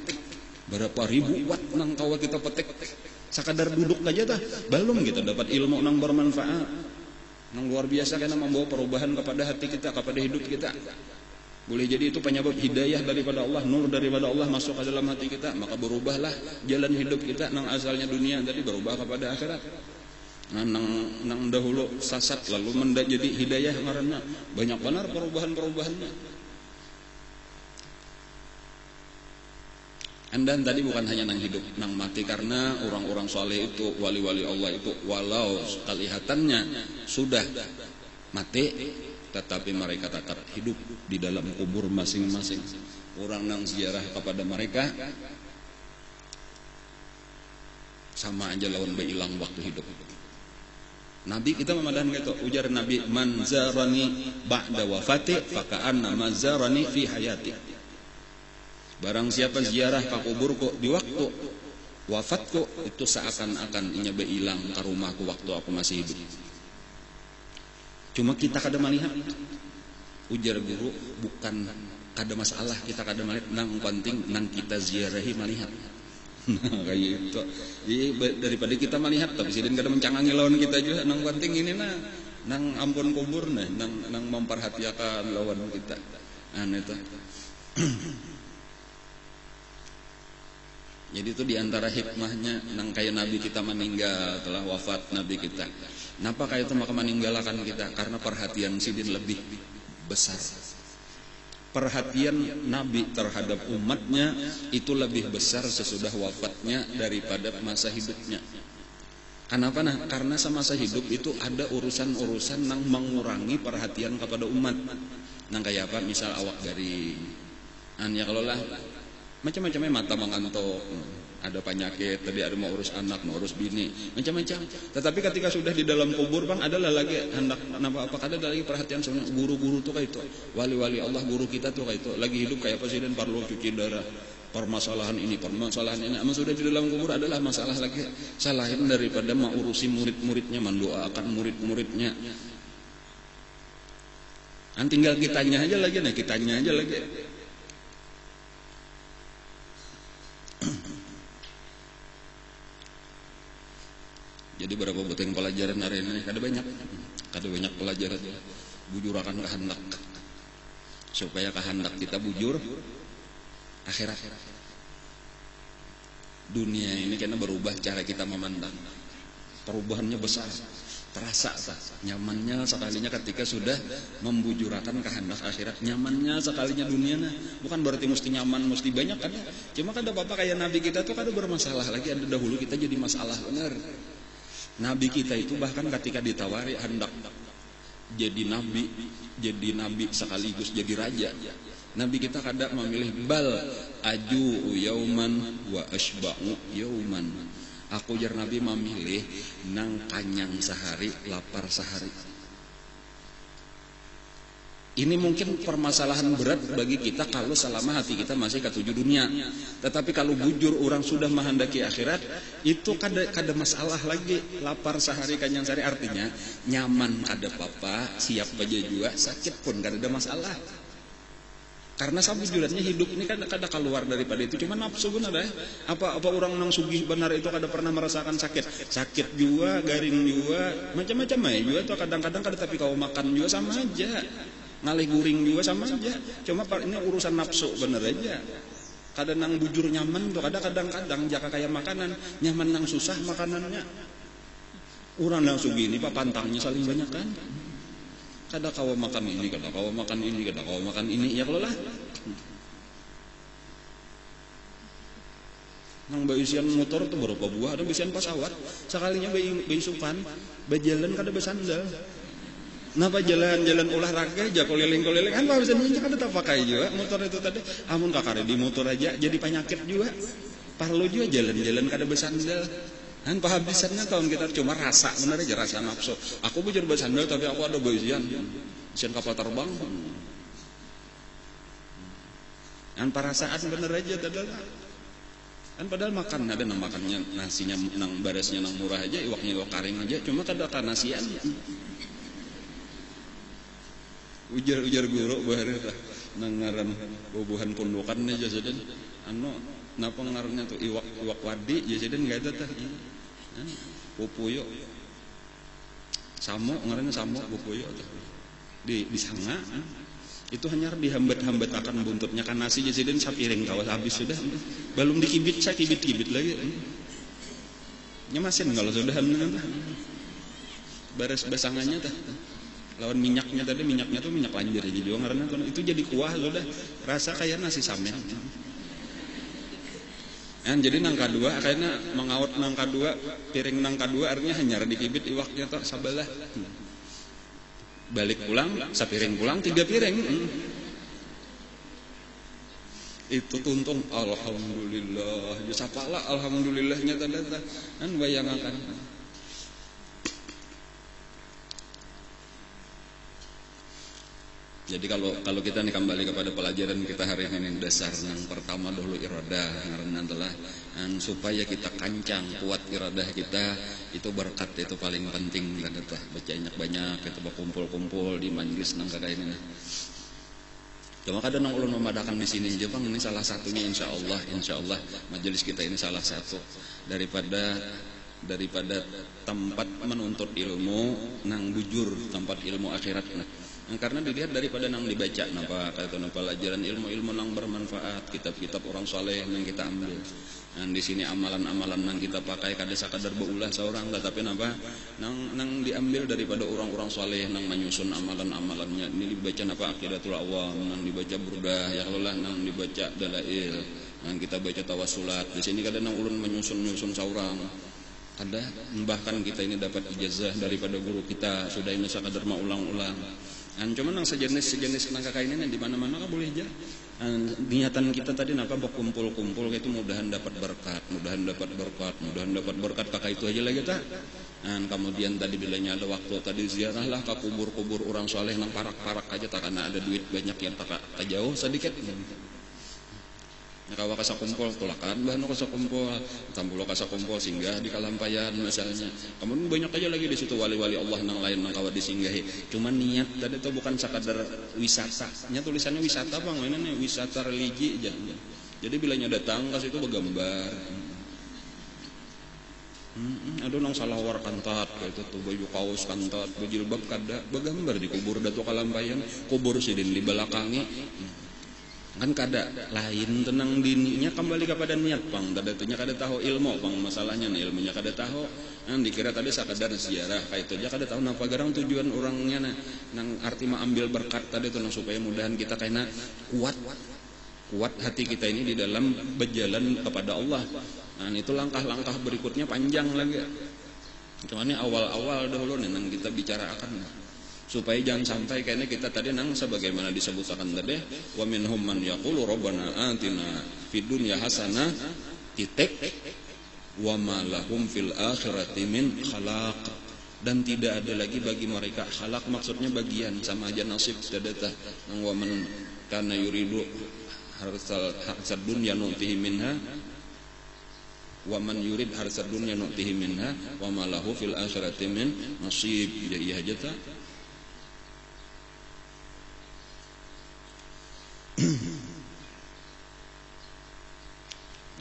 berapa ribu watt nang kawa kita petik sakadar duduk aja dah belum kita dapat ilmu nang bermanfaat nang luar biasa karena membawa perubahan kepada hati kita, kepada hidup kita. Boleh jadi itu penyebab hidayah daripada Allah, nur daripada Allah masuk ke dalam hati kita, maka berubahlah jalan hidup kita nang asalnya dunia tadi berubah kepada akhirat. Nang dahulu sasat lalu jadi hidayah ngaranna. Banyak benar perubahan-perubahannya. Dan tadi bukan hanya nang hidup, nang mati, karena orang-orang soleh itu, wali-wali Allah itu, walau kelihatannya sudah mati, tetapi mereka tetap hidup di dalam kubur masing-masing. Orang nang ziarah kepada mereka sama aja lawan beilang waktu hidup. Nabi kita memandang gitu, ujar Nabi, man zarani ba'da wafati faka'anna mazarani fi hayati. Barang siapa ziarah ke kuburku di waktu wafatku, itu seakan-akan inya beilang ke rumahku waktu aku masih hidup. Cuma kita kada melihat. Ujar guru, bukan kada masalah kita kada melihat, nang penting nang kita ziarahi melihat. Kayak itu. Daripada kita melihat tapi sidin kada mencangangi lawan kita juga, nang penting ini nang ampun kubur nang memperhatikan lawan kita. Itu. Jadi itu diantara hikmahnya nang kayak Nabi kita meninggal, telah wafat Nabi kita. Kenapa kayak itu maka meninggalkan kita? Karena perhatian sidin lebih besar. Perhatian Nabi terhadap umatnya itu lebih besar sesudah wafatnya daripada masa hidupnya. Kenapa? Karena semasa hidup itu ada urusan-urusan nang mengurangi perhatian kepada umat. Nang kayak apa? Misal awak garing. Ya kalau lah macam-macamnya, mata mengantuk, ada penyakit, tadi ada mau urus anak, mau urus bini, macam-macam. Tetapi ketika sudah di dalam kubur bang, adalah lagi hendak apa ada lagi perhatian sebenarnya. Guru-guru tuh kayak itu, wali-wali Allah guru kita tuh kayak itu, lagi hidup kayak presiden perlu cuci darah, permasalahan ini. Amal sudah di dalam kubur adalah masalah lagi salahin daripada mengurusi murid-muridnya, mendoakan murid-muridnya. Tinggal kitanya aja lagi, kitanya aja lagi. Jadi berapa boteng pelajaran hari ini? Kada banyak pelajaran. Bujur akan kehendak, supaya kehendak kita bujur akhirat. Dunia ini karena berubah cara kita memandang. Perubahannya besar, terasa nyamannya sekalinya ketika sudah membujurakan kehendak akhirat. Nyamannya sekalinya dunia bukan berarti mesti nyaman, mesti banyak kan. Cuma kada apa-apa kayak Nabi kita tuh kada bermasalah lagi. Ada dahulu kita jadi masalah benar. Nabi kita itu bahkan ketika ditawari hendak jadi nabi sekaligus jadi raja, Nabi kita kadang memilih bal aju yauman wa asba'u yauman. Aku jar Nabi memilih nang kanyang sehari, lapar sehari. Ini mungkin permasalahan berat bagi kita kalau selama hati kita masih ketujuh dunia. Tetapi kalau bujur orang sudah menghendaki akhirat, itu kada masalah lagi. Lapar sehari kanyang sehari, artinya nyaman kada apa-apa, siap aja juga, sakit pun kada ada masalah. Karena sabujurannya hidup ini kada keluar daripada itu, cuma nafsu benar ya. Apa orang nang sugih benar itu kada pernah merasakan sakit juga, garing juga, macam-macam ya juga. Tuh kadang-kadang kada tapi kau makan juga sama aja. Ngalih guring juga sama aja. Cuma ini urusan nafsu bener aja. Kadang nang bujur nyaman tuh kadang-kadang jaka kayak makanan nyaman nang susah makanannya. Urang nang sugi ini pak pantangnya saling banyak kan. Kada kau makan ini, kada kau makan ini, kada kau makan ini, ya kalau lah. Nang baisian motor tuh berapa buah, ada baisian pesawat. Sekalinya bayi supan, bajalan kada besandal. Napa jalan-jalan olahraga aja keliling-keliling kan bisa ninja kan tak pakai juga motor itu tadi. Amun kakare di motor aja jadi penyakit juga. Parlo juga jalan-jalan kada bersandal. Kan pahabisannya tahun kita cuma rasa bener aja rasa nafsu. Aku bujur bersandal tapi aku ada baisian kapal terbang. Kan perasaan bener aja tadi. Kan padahal makan ada nang makannya nasinya nang baresnya nang murah aja iwaknya iwak karing aja cuma kada kanasian. Ujar guru bahari tah nang ngaran bubuhan pondokan aja jasadan napa ngarannya tuh iwak wadi jasadan enggak ada tah pupuyo samo ngarannya samo pupuyo tah di sanga itu hanya dihambat-hambat akan buntutnya kan nasi jasadan sapiring kawas habis sudah belum dikibit kibit lagi nyemasin kalau sudah bares basangannya tah lawan minyaknya tadi minyaknya tuh minyak lanjir aja juga karena itu jadi kuah sudah rasa kayak nasi samen. Jadi nangka dua kayaknya mengaut nangka dua piring nangka dua artinya hanya dikibit iwaknya tuh sabalah. Balik pulang sapiring pulang 3 piring. Itu tuntung alhamdulillah. Ya sapalah alhamdulillahnya tadi kan bayangakan. Jadi kalau kita nih kembali kepada pelajaran kita hari ini dasar yang pertama dulu iradah karena adalah supaya kita kancang kuat iradah kita itu berkat itu paling penting kan tah baca banyak kita berkumpul-kumpul di majelis nang kayak ini. Cuma kadang ulun memadakan di sini aja Bang, ini salah satunya insyaallah majelis kita ini salah satu daripada tempat menuntut ilmu nang bujur tempat ilmu akhirat karena dilihat daripada nang dibaca napa pelajaran ilmu-ilmu nang bermanfaat kitab-kitab orang saleh yang kita ambil dan di sini amalan-amalan nang kita pakai kada sakadar beulah seorang tetapi napa nang diambil daripada orang-orang saleh nang menyusun amalan-amalannya ini dibaca napa aqidatul awam nang dibaca burdah ya kalau lah nang dibaca dalail nang kita baca tawassulat di sini kada nang ulun menyusun seorang ada bahkan kita ini dapat ijazah daripada guru kita sudah ini sakadar maulang-ulang cuma nang sejenis nang kakak ini di mana-mana kan boleh aja niatan kita tadi napa berkumpul-kumpul itu mudahan dapat berkat kakak itu aja lagi tak dan kemudian tadi bilanya ada waktu tadi ziarah lah ke kubur-kubur orang soleh nang parak-parak aja tak karena ada duit banyak yang tak jauh sedikit kawa kasa kumpul tulakan bahan kasa kumpul tambulo kasa kumpul singgah di Kalampayan misalnya kemudian banyak aja lagi di situ wali-wali Allah nang lain nang kawa disinggahi cuman niat tadi itu bukan sekadar wisata nya tulisannya wisata Bang ini wisata religi aja jadi bilanya datang ke situ bergambar ada nang salawar kantat kayak itu tuh baju kaos kantat baju jilbab kada bergambar di kubur Datu Kalampayan kubur sidin di belakangnya kan kada lain tenang dininya kembali kepada niat Bang tadi tuhnya kada tahu ilmu Bang masalahnya nih ilmunya kada tahu dikira tadi sakadar ziarah kayak itu aja kada tahu napa garang tujuan orangnya nang arti mah ambil berkat tadi tuh nang supaya mudahan kita kena kuat hati kita ini di dalam berjalan kepada Allah itu langkah-langkah berikutnya panjang lagi cuman ini awal-awal dahulu nih nang kita bicarakan supaya jangan sampai kayaknya kita tadi nang sebagaimana disebutkan tadi wa minhum man yaqulu rabbana atina fid dunya hasanah titik wa ma lahum fil akhirati min khalaq dan tidak ada lagi bagi mereka khalaq, maksudnya bagian, sama aja nasib dadata nang wa man kana yuridu harsad dunya nu'tihi minha wa man yurid harsad dunya nu'tihi minha wa ma lahu fil akhirati min nasib. Jadi hajata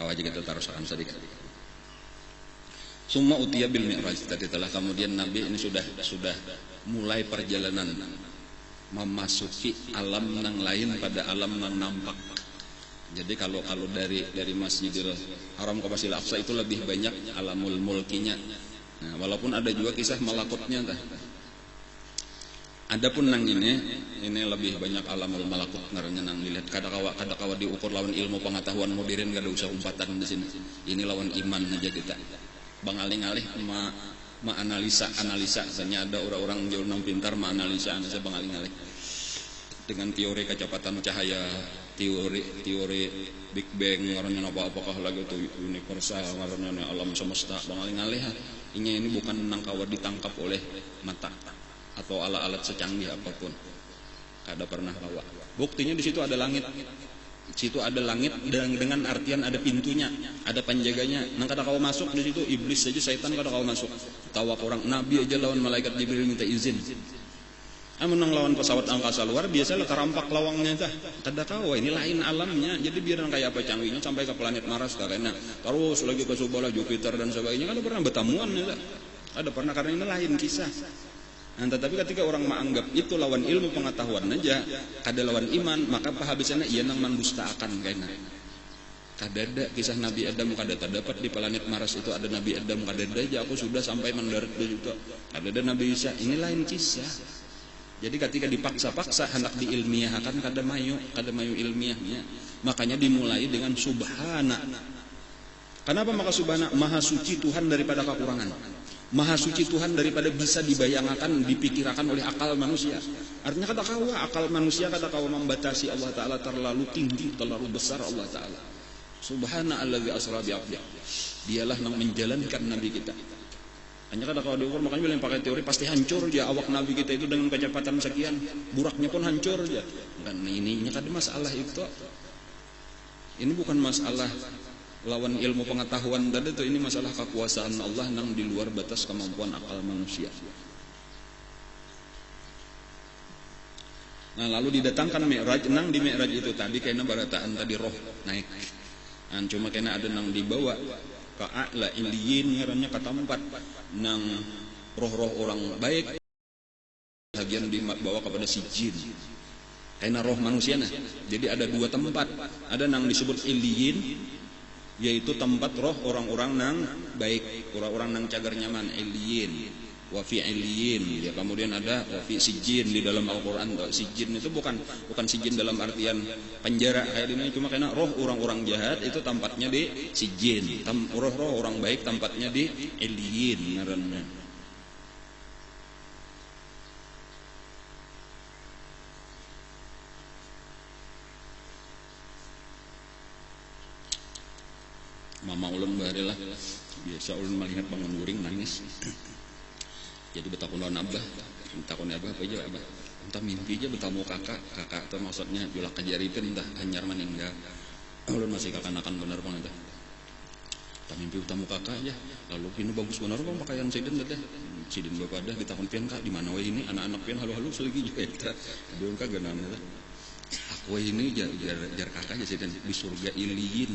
awak kita taruhkan sedikit. Summa utiya bil mi'raj, tadi telah kemudian Nabi ini sudah mulai perjalanan memasuki alam nang lain pada alam nang nampak. Jadi kalau dari Masjidil Haram ke Masjidil Aqsa itu lebih banyak alamul mulkinya. Nah, walaupun ada juga kisah malakutnya tah. Adapun nang ini lebih banyak alamul malakut ngaranna nang dilihat kadakawa diukur lawan ilmu pengetahuan modern, gak ada usah umpatan di sini. Ini lawan iman aja kita. Bangalih-alih analisa misalnya ada orang-orang jauh nang pintar analisa bangalih-alih dengan teori kecepatan cahaya, teori Big Bang, ngaranna apa-apakah lagi itu universal, ngaranna alam semesta, bangalih-alih ini bukan nangkawa ditangkap oleh mata atau alat-alat secanggih apapun. Kada pernah bawa. Buktinya di situ ada langit. Di situ ada langit dengan artian ada pintunya, ada penjaganya. Nang kada kau masuk di situ, iblis saja, setan kada kau masuk. Tawak orang nabi aja lawan malaikat Jibril minta izin. Nang lawan pesawat angkasa luar biasalah kerampak lawangnya tah. Kada kau ini lain alamnya. Jadi biar kayak apa canggihnya sampai ke planet Mars karena terus lagi ke Subala, Jupiter dan sebagainya kada pernah bertemuan ya. Ada pernah karena ini lain kisah. Nah, tetapi ketika orang menganggap itu lawan ilmu pengetahuan aja, kada lawan iman, maka pahabisana ia nang mendustaakan kaina. Kada ada kisah Nabi Adam kada terdapat di planet Mars itu ada Nabi Adam, kada ada aja aku sudah sampai mendarat di situ. Kada ada Nabi Isa, ini lain kisah. Jadi ketika dipaksa-paksa hendak diilmiahkan kada mayu ilmiahnya. Makanya dimulai dengan subhana. Kenapa maka subhana? Maha suci Tuhan daripada kekurangan. Maha suci Tuhan daripada bisa dibayangkan, dipikirkan oleh akal manusia. Artinya kata kawa akal manusia kata kawa membatasi Allah Ta'ala, terlalu tinggi, terlalu besar Allah Ta'ala. Subhana alladzi asra bi 'abdihi. Dialah yang menjalankan Nabi kita. Hanya kata kawa diukur, makanya bila yang pakai teori pasti hancur ya awak Nabi kita itu dengan kecepatan sekian, buraknya pun hancur ya. Dan ininya kada masalah itu. Ini bukan masalah lawan ilmu pengetahuan tadi tuh, ini masalah kekuasaan Allah yang di luar batas kemampuan akal manusia. Nah, lalu didatangkan Mi'raj, nang di Mi'raj itu tadi kena barataan tadi roh naik. Nah, cuma kena ada nang dibawa ke a'la illiyin, ngarannya ke tempat nang roh-roh orang baik bagian dibawa kepada si jin. Kena roh manusia nah. Jadi ada dua tempat. Ada nang disebut illiyin, yaitu tempat roh orang-orang nang baik, orang-orang nang cagar nyaman, iliyin, wa fi iliyin. Ya, kemudian ada wa fi sijin di dalam Al-Qur'an. Sijin itu bukan sijin dalam artian penjara kayak ini, cuma karena roh orang-orang jahat itu tempatnya di sijin. Roh-roh orang baik tempatnya di iliyin ngaranna. Mama ulun baharilah biasa ulun melihat bangun guring nangis. Jadi betakun lawan abah, betakun abah apa aja abah. Entah mimpi aja bertamu kakak tuh maksudnya julak kejaripin entah hanyar meninggal. Ulun masih kakanakan bener banget dah. Entah mimpi bertamu kakak aja. Lalu ini bagus bener bang pakaian sidin dah. Sidin bapak dah ditakun pian kak di mana wae ini anak-anak pian halu-halu selagi juga kita. Dia kak ganana dah. Aku ini jar kakak aja sidin di surga iliyin.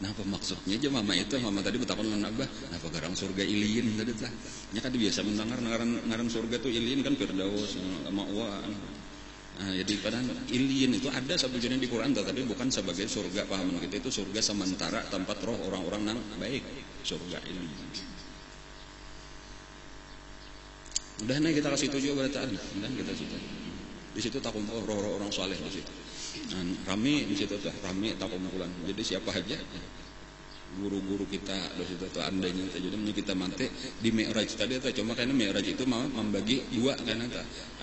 Nah apa maksudnya aja mama tadi betakon dengan abah, apa garang surga iliyin tadi lah. Nya kan biasa mendengar ngaran surga tuh iliyin kan Firdaus, ma'wa. Nah, jadi padahal iliyin itu ada sebetulnya di Quran tapi bukan sebagai surga, pahaman kita itu surga sementara tempat roh orang-orang nang baik, surga iliyin. Udah nih kita kasih tujuh berataan, dan kita situ. Di situ takumpul roh-roh orang saleh di situ. Nah, rame di situ tuh, rame takumpulan. Jadi siapa aja guru-guru kita di situ tuh andainya. Jadi kita mati di Mi'raj tadi tuh, cuma karena Mi'raj itu mau membagi dua karena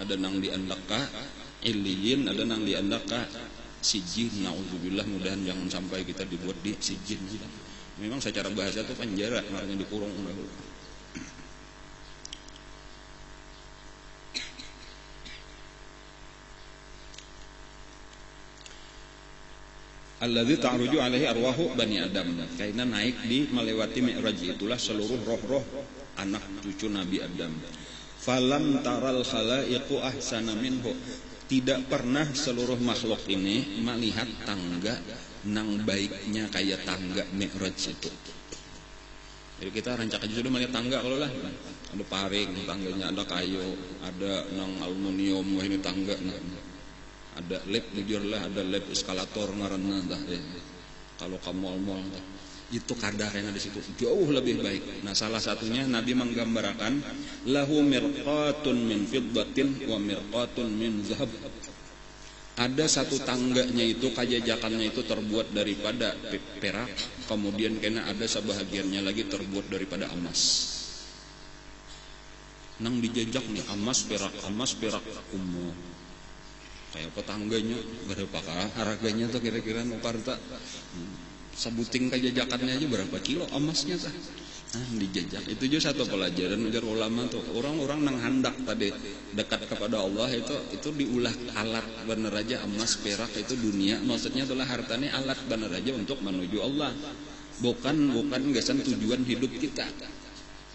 ada nang di andaka iliyin, ada nang di andaka sijin. Nauzubillah, mudahan jangan sampai kita dibuat di sijin. Memang secara bahasa tuh penjara, makanya dikurung dahulu. alladzi ta'ruju alaihi arwahu bani Adam. Karena naik di melewati Mi'raj itulah seluruh roh-roh anak cucu Nabi Adam. Falam taral khalaiqu ahsana minhu. Tidak pernah seluruh makhluk ini melihat tangga nang baiknya kayak tangga Mi'raj itu. Jadi kita rancak aja sudah melihat tangga kalau lah. Ada paring tangganya, ada kayu, ada nang aluminium ini tangga. Ada led jujur lah, ada led eskalator ngaranna tah. Kalau ka mall-mall itu kadarnya di situ jauh lebih baik. Nah, salah satunya Nabi menggambarkan lahu mirqatun min fiddatin wa mirqatun min zahab. Ada satu tangganya itu kajajakannya itu terbuat daripada perak, kemudian kena ada sebahagiannya lagi terbuat daripada emas. Nang dijajak nih emas perak umum. Kayak apa tangganya berapa harganya tuh kira-kira nukarta sabuting kajajakannya aja berapa kilo emasnya tah. Nah, dijajak itu juga satu pelajaran ujar ulama tuh orang-orang nang hendak tadi dekat kepada Allah itu diulah alat bener aja emas perak itu dunia maksudnya itulah hartanya alat bener aja untuk menuju Allah bukan gasan tujuan hidup kita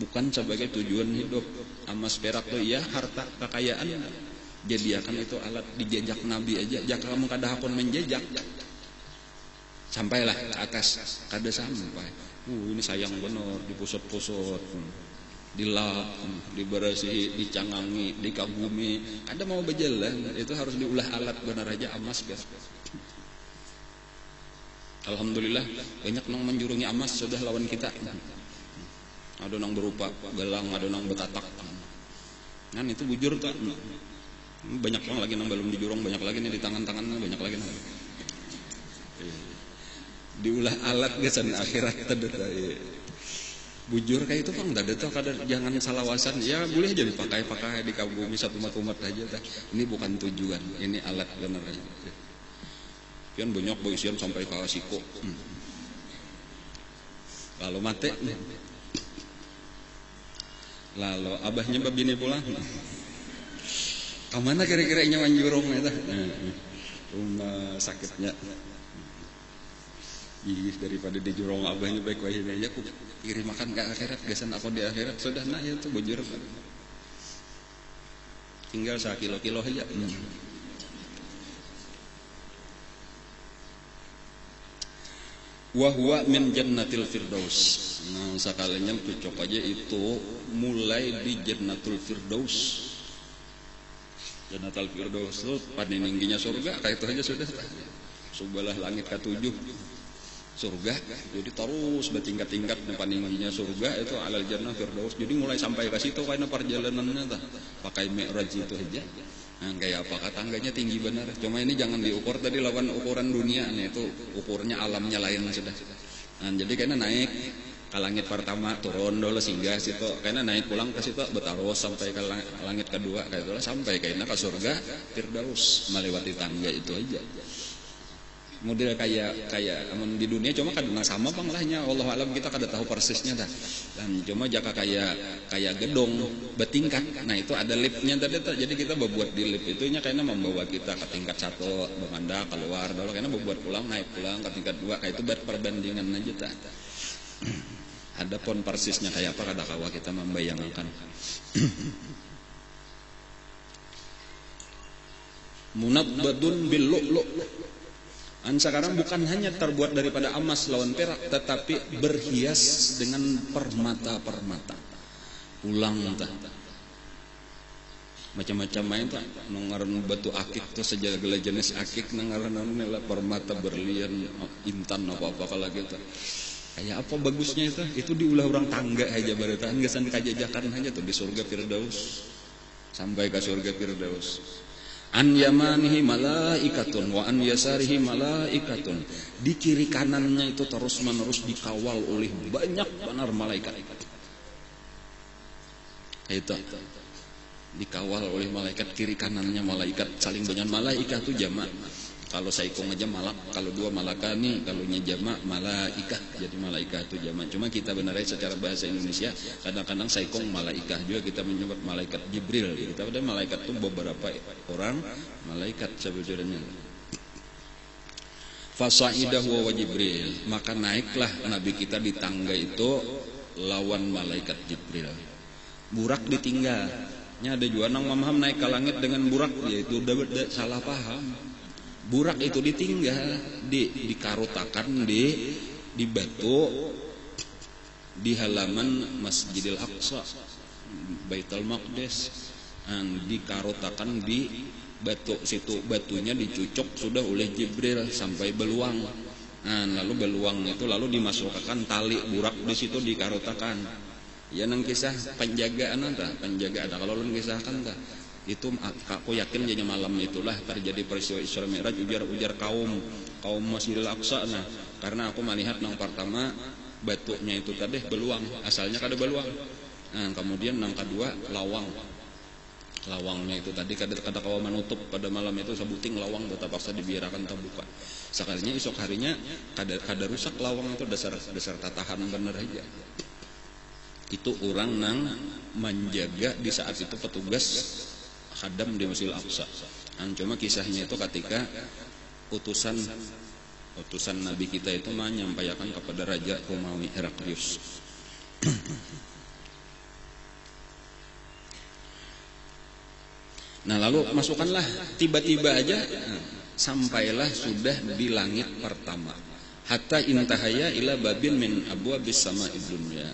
bukan sebagai tujuan hidup. Emas perak tuh ya harta kekayaan jadiakan itu alat dijajak Nabi aja jika kamu kada hakun menjajak sampailah ke atas kada sampai ini sayang bener dipusut-pusut dilap dibersihi dicangangi dikagumi ada mau berjalan itu harus diulah alat benar aja emas guys. Alhamdulillah banyak nang menjurungi emas sudah lawan kita ada nang berupa gelang ada nang betatak kan itu bujur tuh. Banyak orang lagi nang belum dijurung banyak lagi nih di tangan-tangan banyak lagi nih. Diulah alat gesan akhirat tadi bujur kayak itu Bang tadi tuh kada jangan salawasan ya boleh aja dipakai di kabumi satu matumat aja tah. Ini bukan tujuan ini alat bener aja. Pian banyak boisian sampai ke siko. Lalu mate lalu abahnya babine pulang kemana kira-kira nyaman jurung itu rumah sakitnya daripada di jurung abahnya baik baik aja aku kirim makan ke akhirat gasan aku di akhirat sudah nak ya tuh bujur tinggal 1 kilo aja. Wahwa min jannatil firdaus. Nah sekalinya cocok aja itu mulai di jannatul firdaus. Jannatul firdaus itu paniningginya surga kayak itu aja sudah. Subalah langit ke-7 surga. Jadi terus bertingkat-tingkat paniningginya surga itu alal jannah firdaus. Jadi mulai sampai ke situ karena perjalanannya tah pakai mi'raj itu aja. Nah, kayak apa tangganya tinggi benar. Cuma ini jangan diukur tadi lawan ukuran dunia nih itu ukurnya alamnya lain sudah. Nah, jadi kayaknya naik ke langit pertama turun dulu singgah situ kayaknya naik pulang ke situ bertaruh sampai ke langit kedua kayak itulah sampai kayaknya ke surga firdaus melewati tangga itu aja. Model kayak di dunia cuma kadang sama bang lahnya Allah alam kita kada tahu persisnya dah dan cuma jaka kayak gedung bertingkat nah itu ada liftnya tadi jadi kita membuat di lift itunya kayaknya membawa kita ke tingkat 1 bermanda keluar dulu kayaknya membuat pulang naik pulang ke tingkat 2 kayak itu perbandingan aja tak ada pun persisnya kayak apa kada kawa kita membayangkan. Munabbadun bil lu'lu'. Sekarang bukan hanya terbuat daripada emas lawan perak tetapi berhias dengan permata-permata. Ulang tah. Macam-macam main tah. Ngaran batu akik tuh segala jenis akik ngaran permata berlian intan apa-apa kalau gitu. Kayak apa bagusnya itu? Itu diulah orang tangga aja baritaan gesan kajajakan aja tuh di surga firdaus. Sampai ke surga firdaus. An yamanihi malaikatun wa an yasarihi malaikatun. Di kiri kanannya itu terus menerus dikawal oleh banyak benar malaikat. Itu dikawal oleh malaikat kiri kanannya malaikat saling banyak malaikat itu jamak. Kalau saikong aja malak, kalau 2 malakani, kalau nya jamak malaikah jadi malaikat itu jamak. Cuma kita benarnya secara bahasa Indonesia kadang-kadang saikong malaikah juga kita menyebut malaikat Jibril. Kita pada malaikat itu beberapa orang malaikat sebenarnya. Fasaidahu wa Jibril, maka naiklah Nabi kita di tangga itu lawan malaikat Jibril. Burak ditinggal. Nya ada juga nang mamaham naik ke langit dengan burak, yaitu udah salah paham. Burak itu ditinggal, dikarutakan di batu di halaman Masjidil Aqsa, Baitul Maqdis, dikarutakan di batu situ, batunya dicucuk sudah oleh Jibril sampai beluang. Lalu beluang itu lalu dimasukkan tali burak di situ dikarutakan. Ya nang kisah penjagaan ada kalau lu kisahkan tah. Itu aku yakin jadi malam itulah terjadi peristiwa Isra Mi'raj ujar kaum Masjidil Aqsa. Karena aku melihat nang pertama batunya itu tadi beluang, asalnya kada beluang. Kemudian nang kedua lawangnya itu tadi kada kawa menutup pada malam itu sabuting lawang tetap paksa dibiarkan terbuka. Sekalinya esok harinya kada rusak lawang itu dasar tatahan bener aja. Itu orang nang menjaga di saat itu petugas khadam di Masjidil Aqsa. Cuma kisahnya itu ketika utusan Nabi kita itu menyampaikan kepada Raja Romawi Heraklius. Nah lalu masukkanlah tiba-tiba aja sampailah sudah di langit pertama. Hatta intahaya ila babin min abwabis sama'id dunya.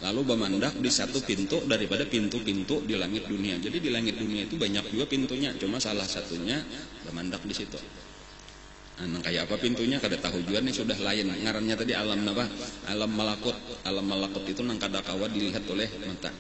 Lalu memandak di satu pintu daripada pintu-pintu di langit dunia. Jadi di langit dunia itu banyak juga pintunya, cuma salah satunya memandak di situ. Kayak apa pintunya kada tahu juga nih, sudah lain ngarannya tadi alam apa? Alam malakut. Alam malakut itu nang kada kawa dilihat oleh mata.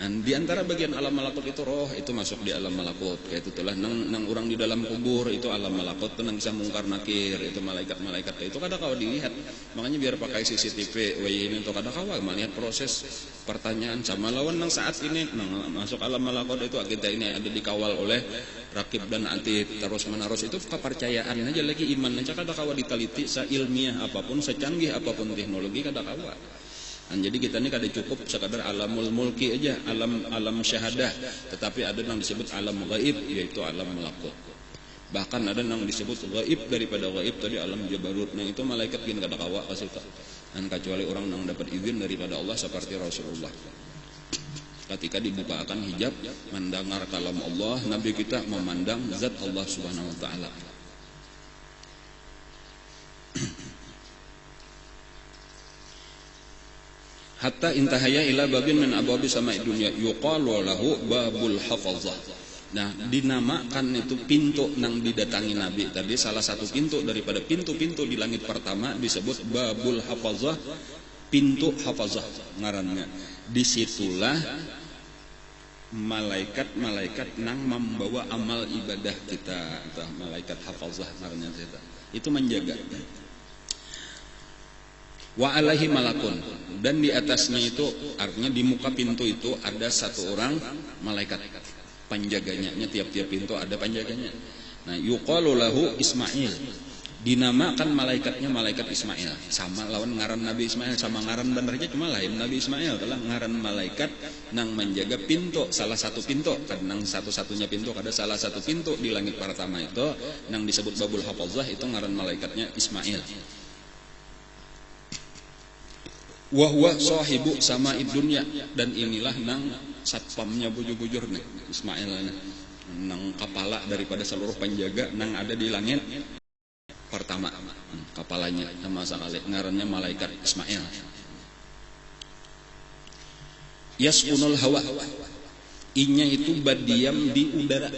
Di antara bagian alam malakut itu roh itu masuk di alam malakut. Kayak itulah nang orang di dalam kubur itu alam malakut itu nang bisa mungkar nakir, itu malaikat itu kada kawa dilihat. Makanya biar pakai CCTV ini untuk kada kawa melihat proses pertanyaan sama lawan nang saat ini nang masuk alam malakut itu kita ini ada dikawal oleh rakib dan atid terus menerus. Itu kepercayaan aja lagi iman aja kada kawa diteliti seilmiah apapun, secanggih apapun teknologi kada kawa. Jadi kita ini kada cukup sekadar alamul mulki aja, alam syahadah, tetapi ada yang disebut alam gaib, yaitu alam malakut. Bahkan ada yang disebut gaib daripada gaib tadi alam jabarut. Nah itu malaikat gin kada kawa kasih tak. Kecuali orang yang dapat izin daripada Allah seperti Rasulullah. Ketika dibukakan hijab, mendengar kalam Allah, Nabi kita memandang zat Allah Subhanahu wa taala. Hatta intahaya ila babin min abwabi sama'id dunya yuqalu lahu babul hafazah. Nah, dinamakan itu pintu nang didatangi Nabi tadi, salah satu pintu daripada pintu-pintu di langit pertama disebut babul hafazah, pintu hafazah ngarannya. Disitulah malaikat nang membawa amal ibadah kita, entah malaikat hafazah ngarannya itu menjaga. Wa alaihi malakun, dan di atasnya itu artinya di muka pintu itu ada satu orang malaikat penjaganya. Tiap-tiap pintu ada penjaganya. Nah yuqalu lahu Ismail, dinamakan malaikatnya malaikat Ismail. Sama lawan ngaran Nabi Ismail, sama ngaran benernya cuma lain. Nabi Ismail adalah ngaran malaikat nang menjaga pintu, salah satu pintu kan nang satu-satunya pintu, ada salah satu pintu di langit pertama itu nang disebut babul hafazah, itu ngaran malaikatnya Ismail. Wahwa sahibu sama'id dunya, dan inilah nang satpamnya bujur-bujur nih Ismail nang kepala daripada seluruh penjaga nang ada di langit pertama. Kepalanya nama sekali ngarannya malaikat Ismail. Yaskunul hawa, inya itu berdiam di udara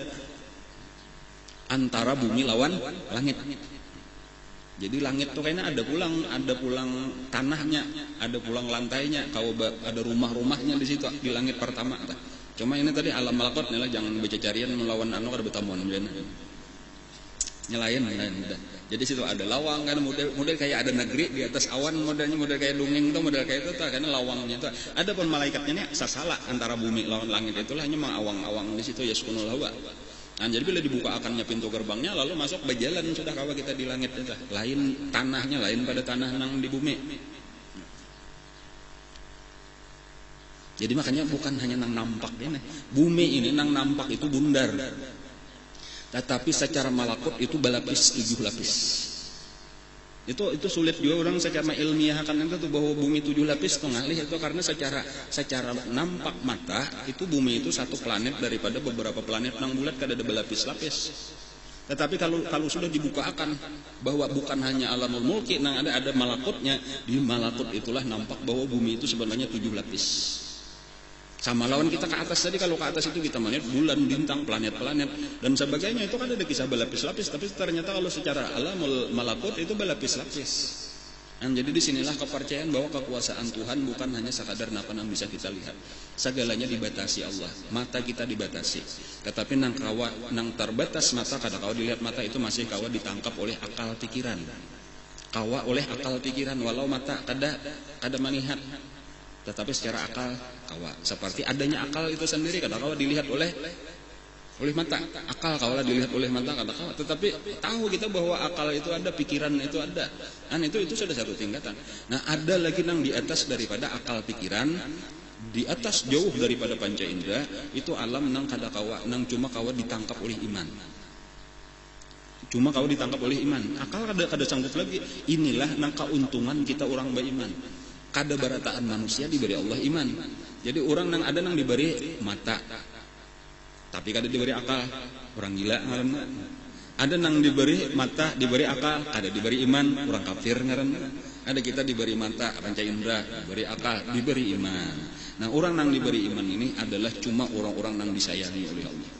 antara bumi lawan langit. Jadi langit tuh kayaknya ada pulang tanahnya, ada pulang lantainya, kau ada rumah-rumahnya di situ di langit pertama. Cuma ini tadi alam malakut nih lah, jangan baca carian melawan anu kada betamuan nyelain. Jadi situ ada lawang kan, model kayak ada negeri di atas awan, model kayak dongeng tuh, model kayak itu tuh, karena lawangnya tuh. Ada pun malaikatnya nih sasala antara bumi lawan langit, itulah hanya awang-awang di situ yaskunul hawa. Nah, jadi bila dibuka akannya pintu gerbangnya lalu masuk berjalan sudah kawa kita di langit itu. Lain tanahnya, lain pada tanah nang di bumi. Jadi makanya bukan hanya nang nampak ini. Bumi ini nang nampak itu bundar. Tetapi secara malakut itu berlapis 7 lapis. Itu sulit juga orang secara ilmiah akan itu bahwa bumi 7 lapis itu ngalih itu karena secara nampak mata itu bumi itu satu planet daripada beberapa planet nang bulat kada ada berlapis-lapis. Tetapi kalau sudah dibukakan bahwa bukan hanya alamul mulki nang ada malakutnya, di malakut itulah nampak bahwa bumi itu sebenarnya 7 lapis. Sama lawan kita ke atas tadi, kalau ke atas itu kita melihat bulan, bintang, planet-planet dan sebagainya, itu kan ada kisah berlapis-lapis, tapi ternyata kalau secara alamul malakut itu berlapis-lapis. Dan jadi disinilah kepercayaan bahwa kekuasaan Tuhan bukan hanya sekadar apa yang bisa kita lihat. Segalanya dibatasi Allah. Mata kita dibatasi. Tetapi nang terbatas mata, kada kawa dilihat mata itu masih kawa ditangkap oleh akal pikiran. Kawa oleh akal pikiran, walau mata kada melihat. Tetapi secara akal kawa, seperti adanya akal itu sendiri kada kawa dilihat oleh mata. Akal kawalah dilihat oleh mata kada kawa, tetapi tahu kita bahwa akal itu ada, pikiran itu ada. Dan itu sudah satu tingkatan. Nah, ada lagi nang di atas daripada akal pikiran, di atas jauh daripada panca indera, itu alam nang kada kawa, nang cuma kawa ditangkap oleh iman. Cuma kawa ditangkap oleh iman. Akal kada sanggup lagi. Inilah nang keuntungan kita orang beriman. Kada barataan manusia diberi Allah iman. Jadi orang nang diberi mata, tapi kada diberi akal, orang gila ngaranna. Ada nang diberi mata, diberi akal, kada diberi iman, orang kafir ngaranna. Ada kita diberi mata, panca indera, diberi akal, diberi iman. Nah, orang nang diberi iman ini adalah cuma orang-orang nang disayangi oleh Allah.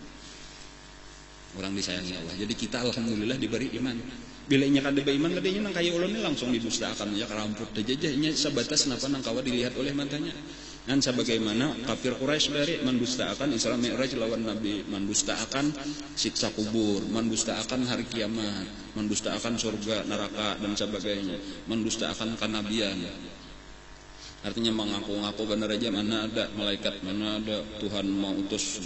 Orang disayangi Allah. Jadi kita alhamdulillah diberi iman. Bila nya kada beriman, kadanya nang kaya ulun langsung didustakan ya karamput dejajahnya sebatas napa nang kawa dilihat oleh matanya. Dan sebagaimana kafir Quraisy dari mendustakan Isra Mi'raj lawan Nabi, mendustakan siksa kubur, mendustakan hari kiamat, mendustakan surga, neraka dan sebagainya, mendustakan kenabian. Artinya mengaku-ngaku benar aja mana ada malaikat, mana ada Tuhan mau utus,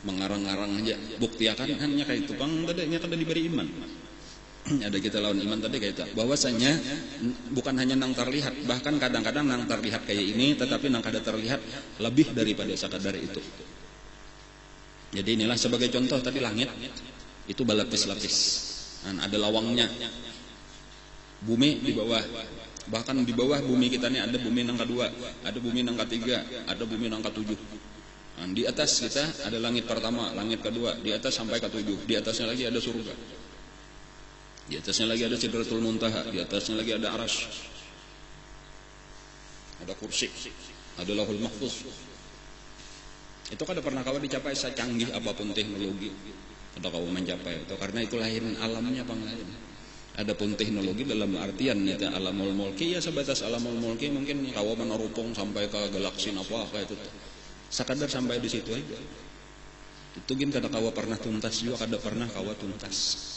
mengarang-arang aja. Bukti akan hanya kayak itu bang, dadanya kada diberi iman. Ada kita lawan iman tadi kayak itu, bahwasanya bukan hanya nang terlihat, bahkan kadang-kadang nang terlihat kayak ini, tetapi nang kada terlihat lebih daripada sekadar itu. Jadi inilah sebagai contoh tadi langit itu berlapis-lapis, dan ada lawangnya. Bumi di bawah, bahkan di bawah bumi kita ini ada bumi nang kedua, ada bumi nang ketiga, ada bumi nang ketujuh. Dan di atas kita ada langit pertama, langit kedua, di atas sampai ketujuh, di atasnya lagi ada surga. Di atasnya lagi ada Sidratul Muntaha, di atasnya lagi ada Arasy, ada kursi, ada Lauhul Mahfuz. Itu kada pernah kawa dicapai secanggih apapun teknologi. Kada kawa mencapai itu karena itu lain alamnya bang lain. Adapun teknologi dalam artian itu alamul mulki ya sebatas alamul mulki mungkin kawa menerupung sampai ke galaksi apa itu. Sekadar sampai di situ aja. Itu gin kada kawa pernah tuntas juga, kada pernah kawa tuntas.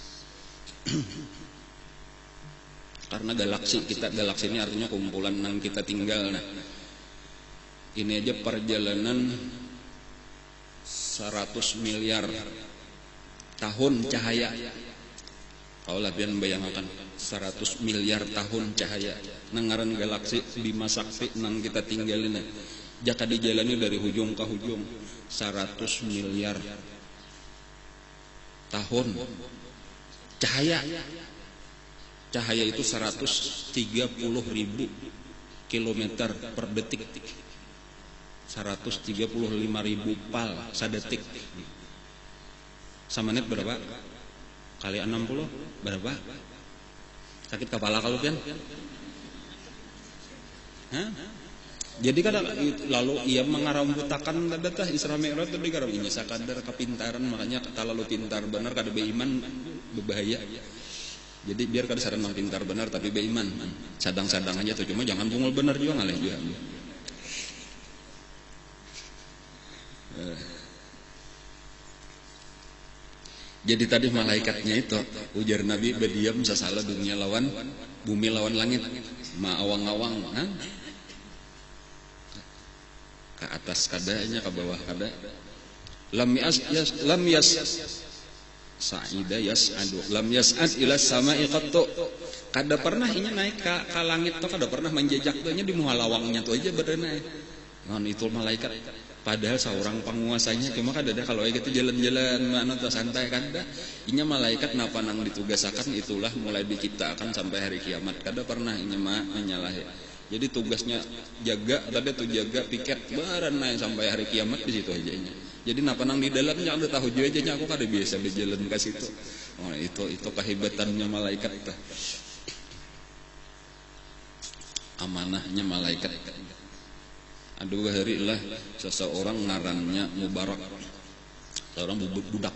Karena galaksi ini artinya kumpulan nang kita tinggal. Nah, ini aja perjalanan 100 miliar tahun cahaya. Kalau labian bayangkan 100 miliar tahun cahaya nangaran galaksi Bima Sakti nang kita tinggalin. Jaka dijalani dari hujung ke hujung 100 miliar tahun. Cahaya itu 130.000 kilometer per detik, 135.000 pal sadetik. Samanit berapa? Kali 60 berapa? Sakit kepala kalau kan? Hah? Jadi kadang lalu ia mengarambutakan datah Isra Mi'raj tadi karena ini sakadar kepintaran, makanya kalau pintar benar kada beiman berbahaya. Jadi biar kada sareng pintar benar tapi beiman, sadang-sadang aja tuh, cuma jangan bungul benar juga ngaleh juga. Jadi tadi malaikatnya itu ujar Nabi berdiam sasalah dunia lawan bumi lawan langit, ma awang-awang, ke atas kadanya, ke bawah kada. Lam yas'ad ila sama'i qattu. Kada pernah ini naik ke langit tuh, kada pernah menjejak tuhnya di muha lawangnya tuh aja berenai. Ngan itu malaikat Padahal seorang penguasanya cuma kada ada kalau gitu jalan-jalan mana tuh santai kada. Inya malaikat napa nang ditugasakan itulah mulai diciptakan sampai hari kiamat. Kada pernah inya menyalahi. Jadi tugasnya jaga tadi tuh jaga piket baran naik sampai hari kiamat di situ aja inya. Jadi napa nang di dalamnya ada tahu aja nya aku kada biasa berjalan ke situ. Oh itu kehebatannya malaikat tah. Amanahnya malaikat. Aduh hari lah seseorang ngarannya Mubarak, seorang budak,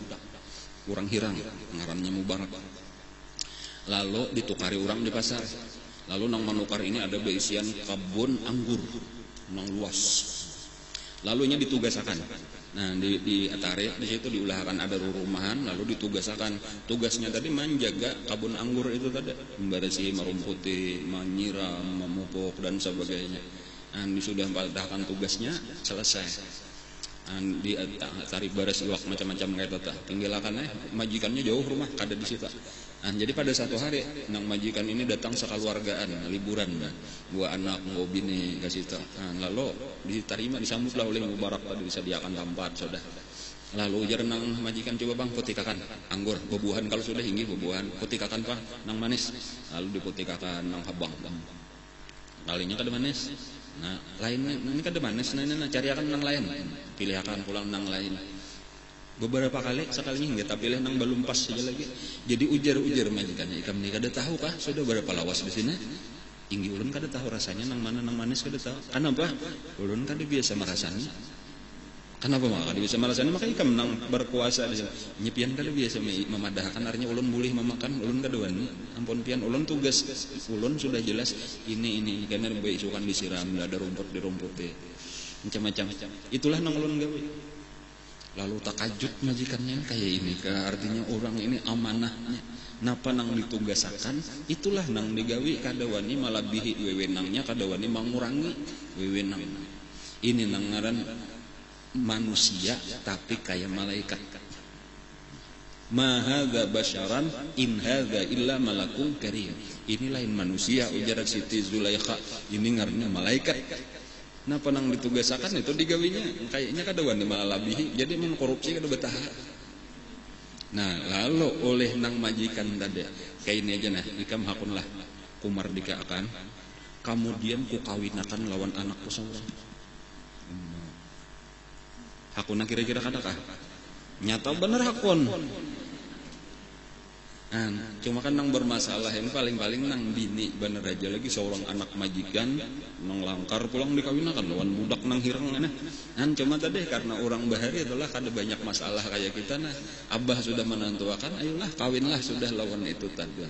orang hirang ngarannya Mubarak. Lalu ditukari orang di pasar. Lalu nang manukar ini ada beisian kebun anggur, nang luas. Lalunya ditugasakan. Nah di Atare di situ diulahkan ada rumahan, lalu ditugasakan. Tugasnya tadi menjaga kebun anggur itu tadi, membersihi, merumputi, menyiram, memupuk dan sebagainya. Sudah mendahkan tugasnya selesai. Di tarik baris iwak macam-macam kayak tata. Tinggalkan majikannya jauh rumah kada di situ. Jadi pada satu hari nang majikan ini datang sekeluargaan liburan dua anak nggo bini ke situ. Lalu diterima disambutlah oleh Mubarak tadi disediakan tempat sudah. Lalu ujar nang majikan coba bang putikakan anggur bubuhan kalau sudah inggi bubuhan putikakan pak nang manis. Lalu diputikakan nang habang. Kalinya kada manis. Nah, lainnya ini kada manis, nah cari akan nang lain. Pilih akan pulang nang lain. Beberapa kali sekalinya hingga tak pilih nang belum pas saja lagi. Jadi ujar majikannya, ikam ni kada tahu kah? Sudah berapa lawas di sini? Inggi ulun kada tahu rasanya nang mana nang manis kada tahu. Kenapa? Ulun kada biasa merasani. Kenapa maka kada biasa merasani? Maka ikam nang berkuasa di sana. Nyepian kada biasa memadahkan artinya ulun boleh memakan, ulun kada wani. Ampun pian ulun tugas. Ulun sudah jelas ini karena beisukan disiram, ada rumput dirumputi. Macam-macam. Itulah nang ulun gawe. Lalu takajut majikannya kayak ini ke artinya orang ini amanahnya. Napa nang ditugasakan itulah nang digawi kada wani malabihi wewenangnya kada wani mengurangi wewenang. Ini nang ngaran manusia tapi kayak malaikat. Ma hadza basyaran in hadza illa malakun karim. Ini lain manusia ujar Siti Zulaikha. Ini ngaranna malaikat. Napa nang ditugasakan itu digawinya kayaknya kada wani malabihi. Jadi mun korupsi kada betah. Nah, lalu oleh nang majikan tadi kayak ini aja nah, ikam hakunlah kumardika akan kemudian ku kawinakan lawan anakku seorang. Hakuna kira-kira kadakah? Nyata bener hakun. Cuma kan nang bermasalah ini paling-paling nang bini bener aja lagi seorang anak majikan nang langkar pulang dikawinakan lawan budak nang hirang nah. Cuma tadi karena orang bahari itulah kada banyak masalah kayak kita nah. Abah sudah menentukan ayolah kawinlah sudah lawan itu tadi.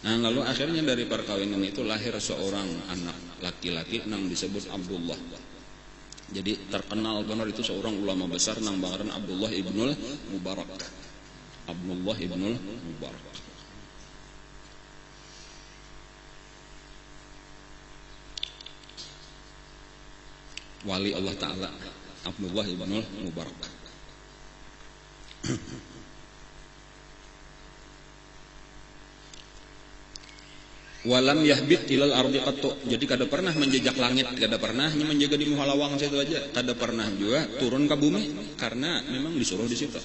Lalu akhirnya dari perkawinan itu lahir seorang anak laki-laki nang disebut Abdullah. Jadi terkenal benar itu seorang ulama besar nang bangaren Abdullah ibnul Mubarak. Abdullah ibnul Mubarak. Wali Allah Ta'ala Abdullah ibnul Mubarak. Walam yahbit ilal ardi qattu. Jadi kada pernah menjejak langit, kada pernah hanya menjaga di muhalawang situ aja. Kada pernah juga turun ke bumi karena memang disuruh di situ.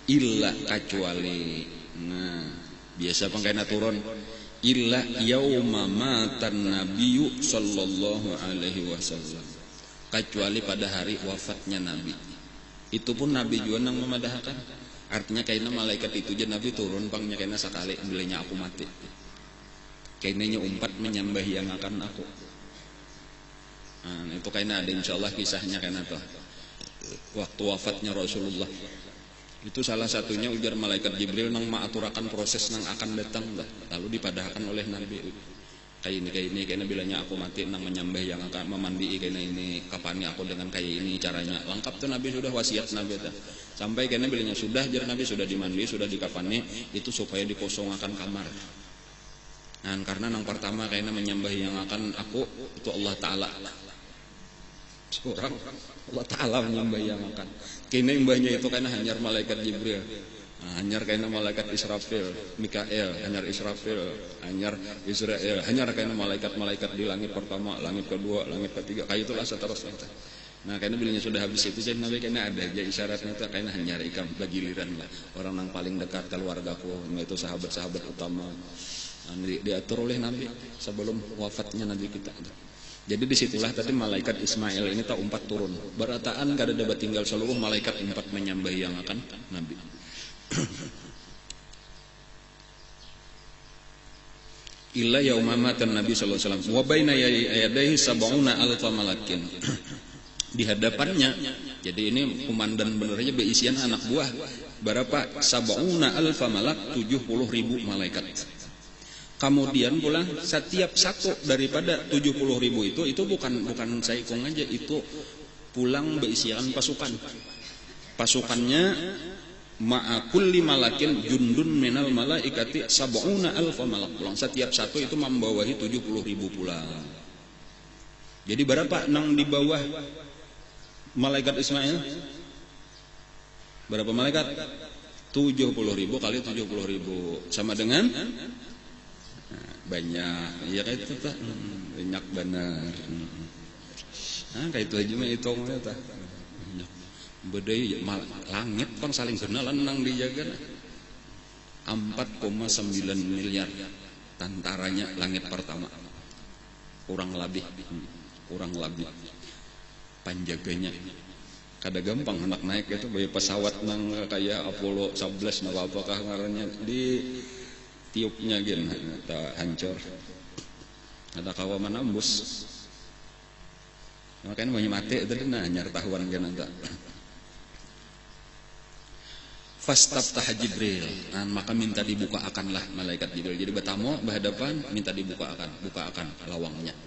Illa kecuali. Nah, biasa pangkaina turun illa yauma matan nabiyyu sallallahu alaihi wasallam. Kecuali pada hari wafatnya Nabi. Itu pun Nabi juga nang memadahkan. Artinya kaina malaikat itu aja Nabi turun pangnya kaina sekali belinya aku mati. Kainanya umpat menyembah yang akan aku. Itu kaina ada insyaallah kisahnya kaina tuh. Waktu wafatnya Rasulullah. Itu salah satunya ujar malaikat Jibril nang maaturakan proses nang akan datang lah. Lalu dipadahkan oleh Nabi. Kaina bilanya aku mati nang menyembah yang akan memandi kaina ini kapani aku dengan kayak ini caranya. Lengkap tuh Nabi sudah wasiat Nabi tuh. Sampai kaina bilanya sudah jar Nabi sudah dimandi, sudah dikapani itu supaya dikosongkan kamar. Karena yang pertama kayaknya menyembah yang akan aku itu Allah Ta'ala. Seorang Allah Ta'ala menyembah yang akan. Kayaknya mbahnya itu kayaknya hanyar malaikat Jibril. Hanyar kayaknya malaikat Israfil, Mikael, hanyar Israfil, hanyar Israel, hanyar kayaknya malaikat-malaikat di langit pertama, langit kedua, langit ketiga. Kayak itulah seterusnya. Nah karena bilangnya sudah habis itu saya nabi karena ada aja isyaratnya itu karena hanya ikam bagiliran lah orang yang paling dekat keluargaku itu sahabat-sahabat utama diatur oleh Nabi sebelum wafatnya Nabi kita. Jadi disitulah tadi malaikat Ismail ini tak 4 turun berataan kada dapat tinggal seluruh malaikat 4 menyambahi yang akan Nabi. Illa yauma matan Nabi sallallahu alaihi wasallam wa baina yadayhi sab'una alfa malakin. Di hadapannya, jadi ini komandan benernya berisian anak buah berapa? Sab'una alfa malak, 70.000 malaikat. Kemudian pula setiap satu daripada 70.000 itu bukan saikong aja, itu pulang berisian pasukan. Pasukannya ma'a kulli malakin jundun minal malaikati sab'una alfa malak pulang. Setiap satu itu membawahi 70.000 pulang. Jadi berapa nang di bawah malaikat Ismail? Berapa malaikat? 70.000 kali 70.000 sama dengan banyak. Ya kayak itu tah. Banyak benar. Nah, kayak itu aja mah itu tah. Bedai langit kan saling kenalan nang dijaga. 4,9 miliar tantaranya langit pertama. Kurang lebih panjaganya kada gampang anak naik itu bayi pesawat nang kayak Apollo 11 napa apakah ngarannya di tiupnya gin tak hancur ada kawaman ambus makanya mau mati itu nah nyar tahuan gin anta fastaftah Jibril maka minta dibuka akanlah malaikat Jibril jadi bertamu berhadapan minta buka akan lawangnya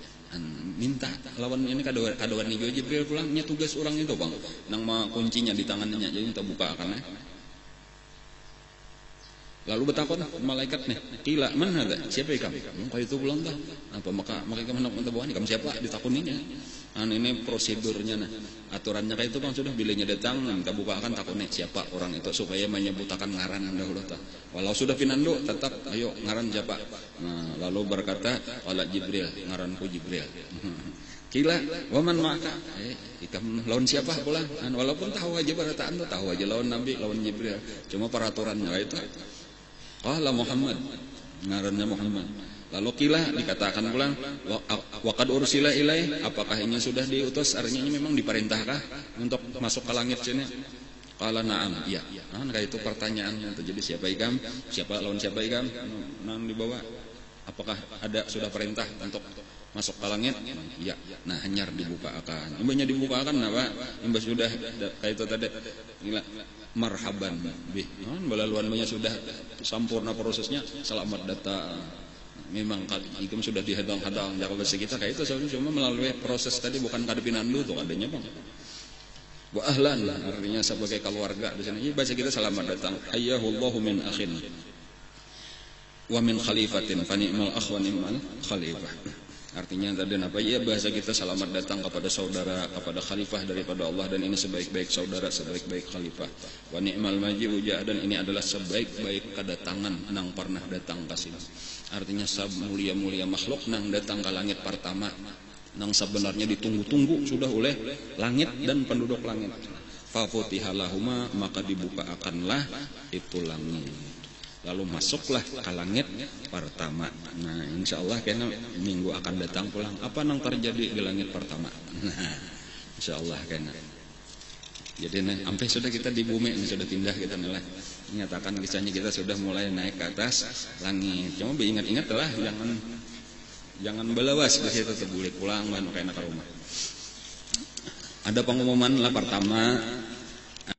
minta lawan ini kadoan nigo Jibril pulangnya tugas orang itu bang nang kuncinya di tangannya jadi minta buka akan lalu betakon malaikat nih kila mana ada siapa ikam kau itu pulang dah apa maka ikam hendak minta buah ikam siapa ditakuninya ini prosedurnya nah aturannya kayak itu bang sudah bilanya datang minta buka akan takutnya siapa orang itu supaya menyebutakan ngaran dahulu tak walau sudah pinando tetap ayo ngaran siapa nah, lalu berkata wala Jibril ngaranku Jibril kila waman maka ikam lawan siapa pula walaupun tahu aja barataan tuh tahu aja lawan Nabi lawan Jibril cuma peraturannya itu qala Muhammad ngarannya Muhammad lalu kila dikatakan pulang waqad ursila ilai apakah ini sudah diutus artinya ini memang diperintahkah untuk masuk ke langit sini qala na'am iya kayak itu pertanyaannya jadi siapa lawan siapa ikam nang di bawah apakah ada sudah perintah untuk masuk ke langit iya nah hanyar dibuka akan imbasnya dibuka akan apa imbas sudah kayak itu tadi gila marhaban bih balaluan banyak sudah sempurna prosesnya selamat datang memang ikam sudah dihadang-hadang jaga bahasa kita kayak itu cuma melalui proses tadi bukan kadepinandu tuh adanya bang wa ahlan artinya sebagai keluarga di sini bahasa kita selamat datang hayyahullahu min akhin wa min khalifatin fa ni'mal akh wa ni'mal khalifah artinya tadi apa ya bahasa kita selamat datang kepada saudara kepada khalifah daripada Allah dan ini sebaik-baik saudara sebaik-baik khalifah wa ni'mal maji uja dan ini adalah sebaik-baik kedatangan nang pernah datang ke sini artinya mulia-mulia makhluk nang datang ke langit pertama nang sebenarnya ditunggu-tunggu sudah oleh langit dan penduduk langit fa futihalahuma maka dibuka akanlah itu langit lalu masuklah ke langit pertama. Nah, insyaallah kayaknya minggu akan datang pulang. Apa yang terjadi di langit pertama? Nah, insyaallah kayaknya. Jadi sampai sudah kita di bumi ini sudah pindah kita nilai. Menyatakan kisahnya kita sudah mulai naik ke atas langit. Cuma ingat-ingat lah jangan belawas di situ boleh pulang kan kayaknya ke rumah. Ada pengumuman lah pertama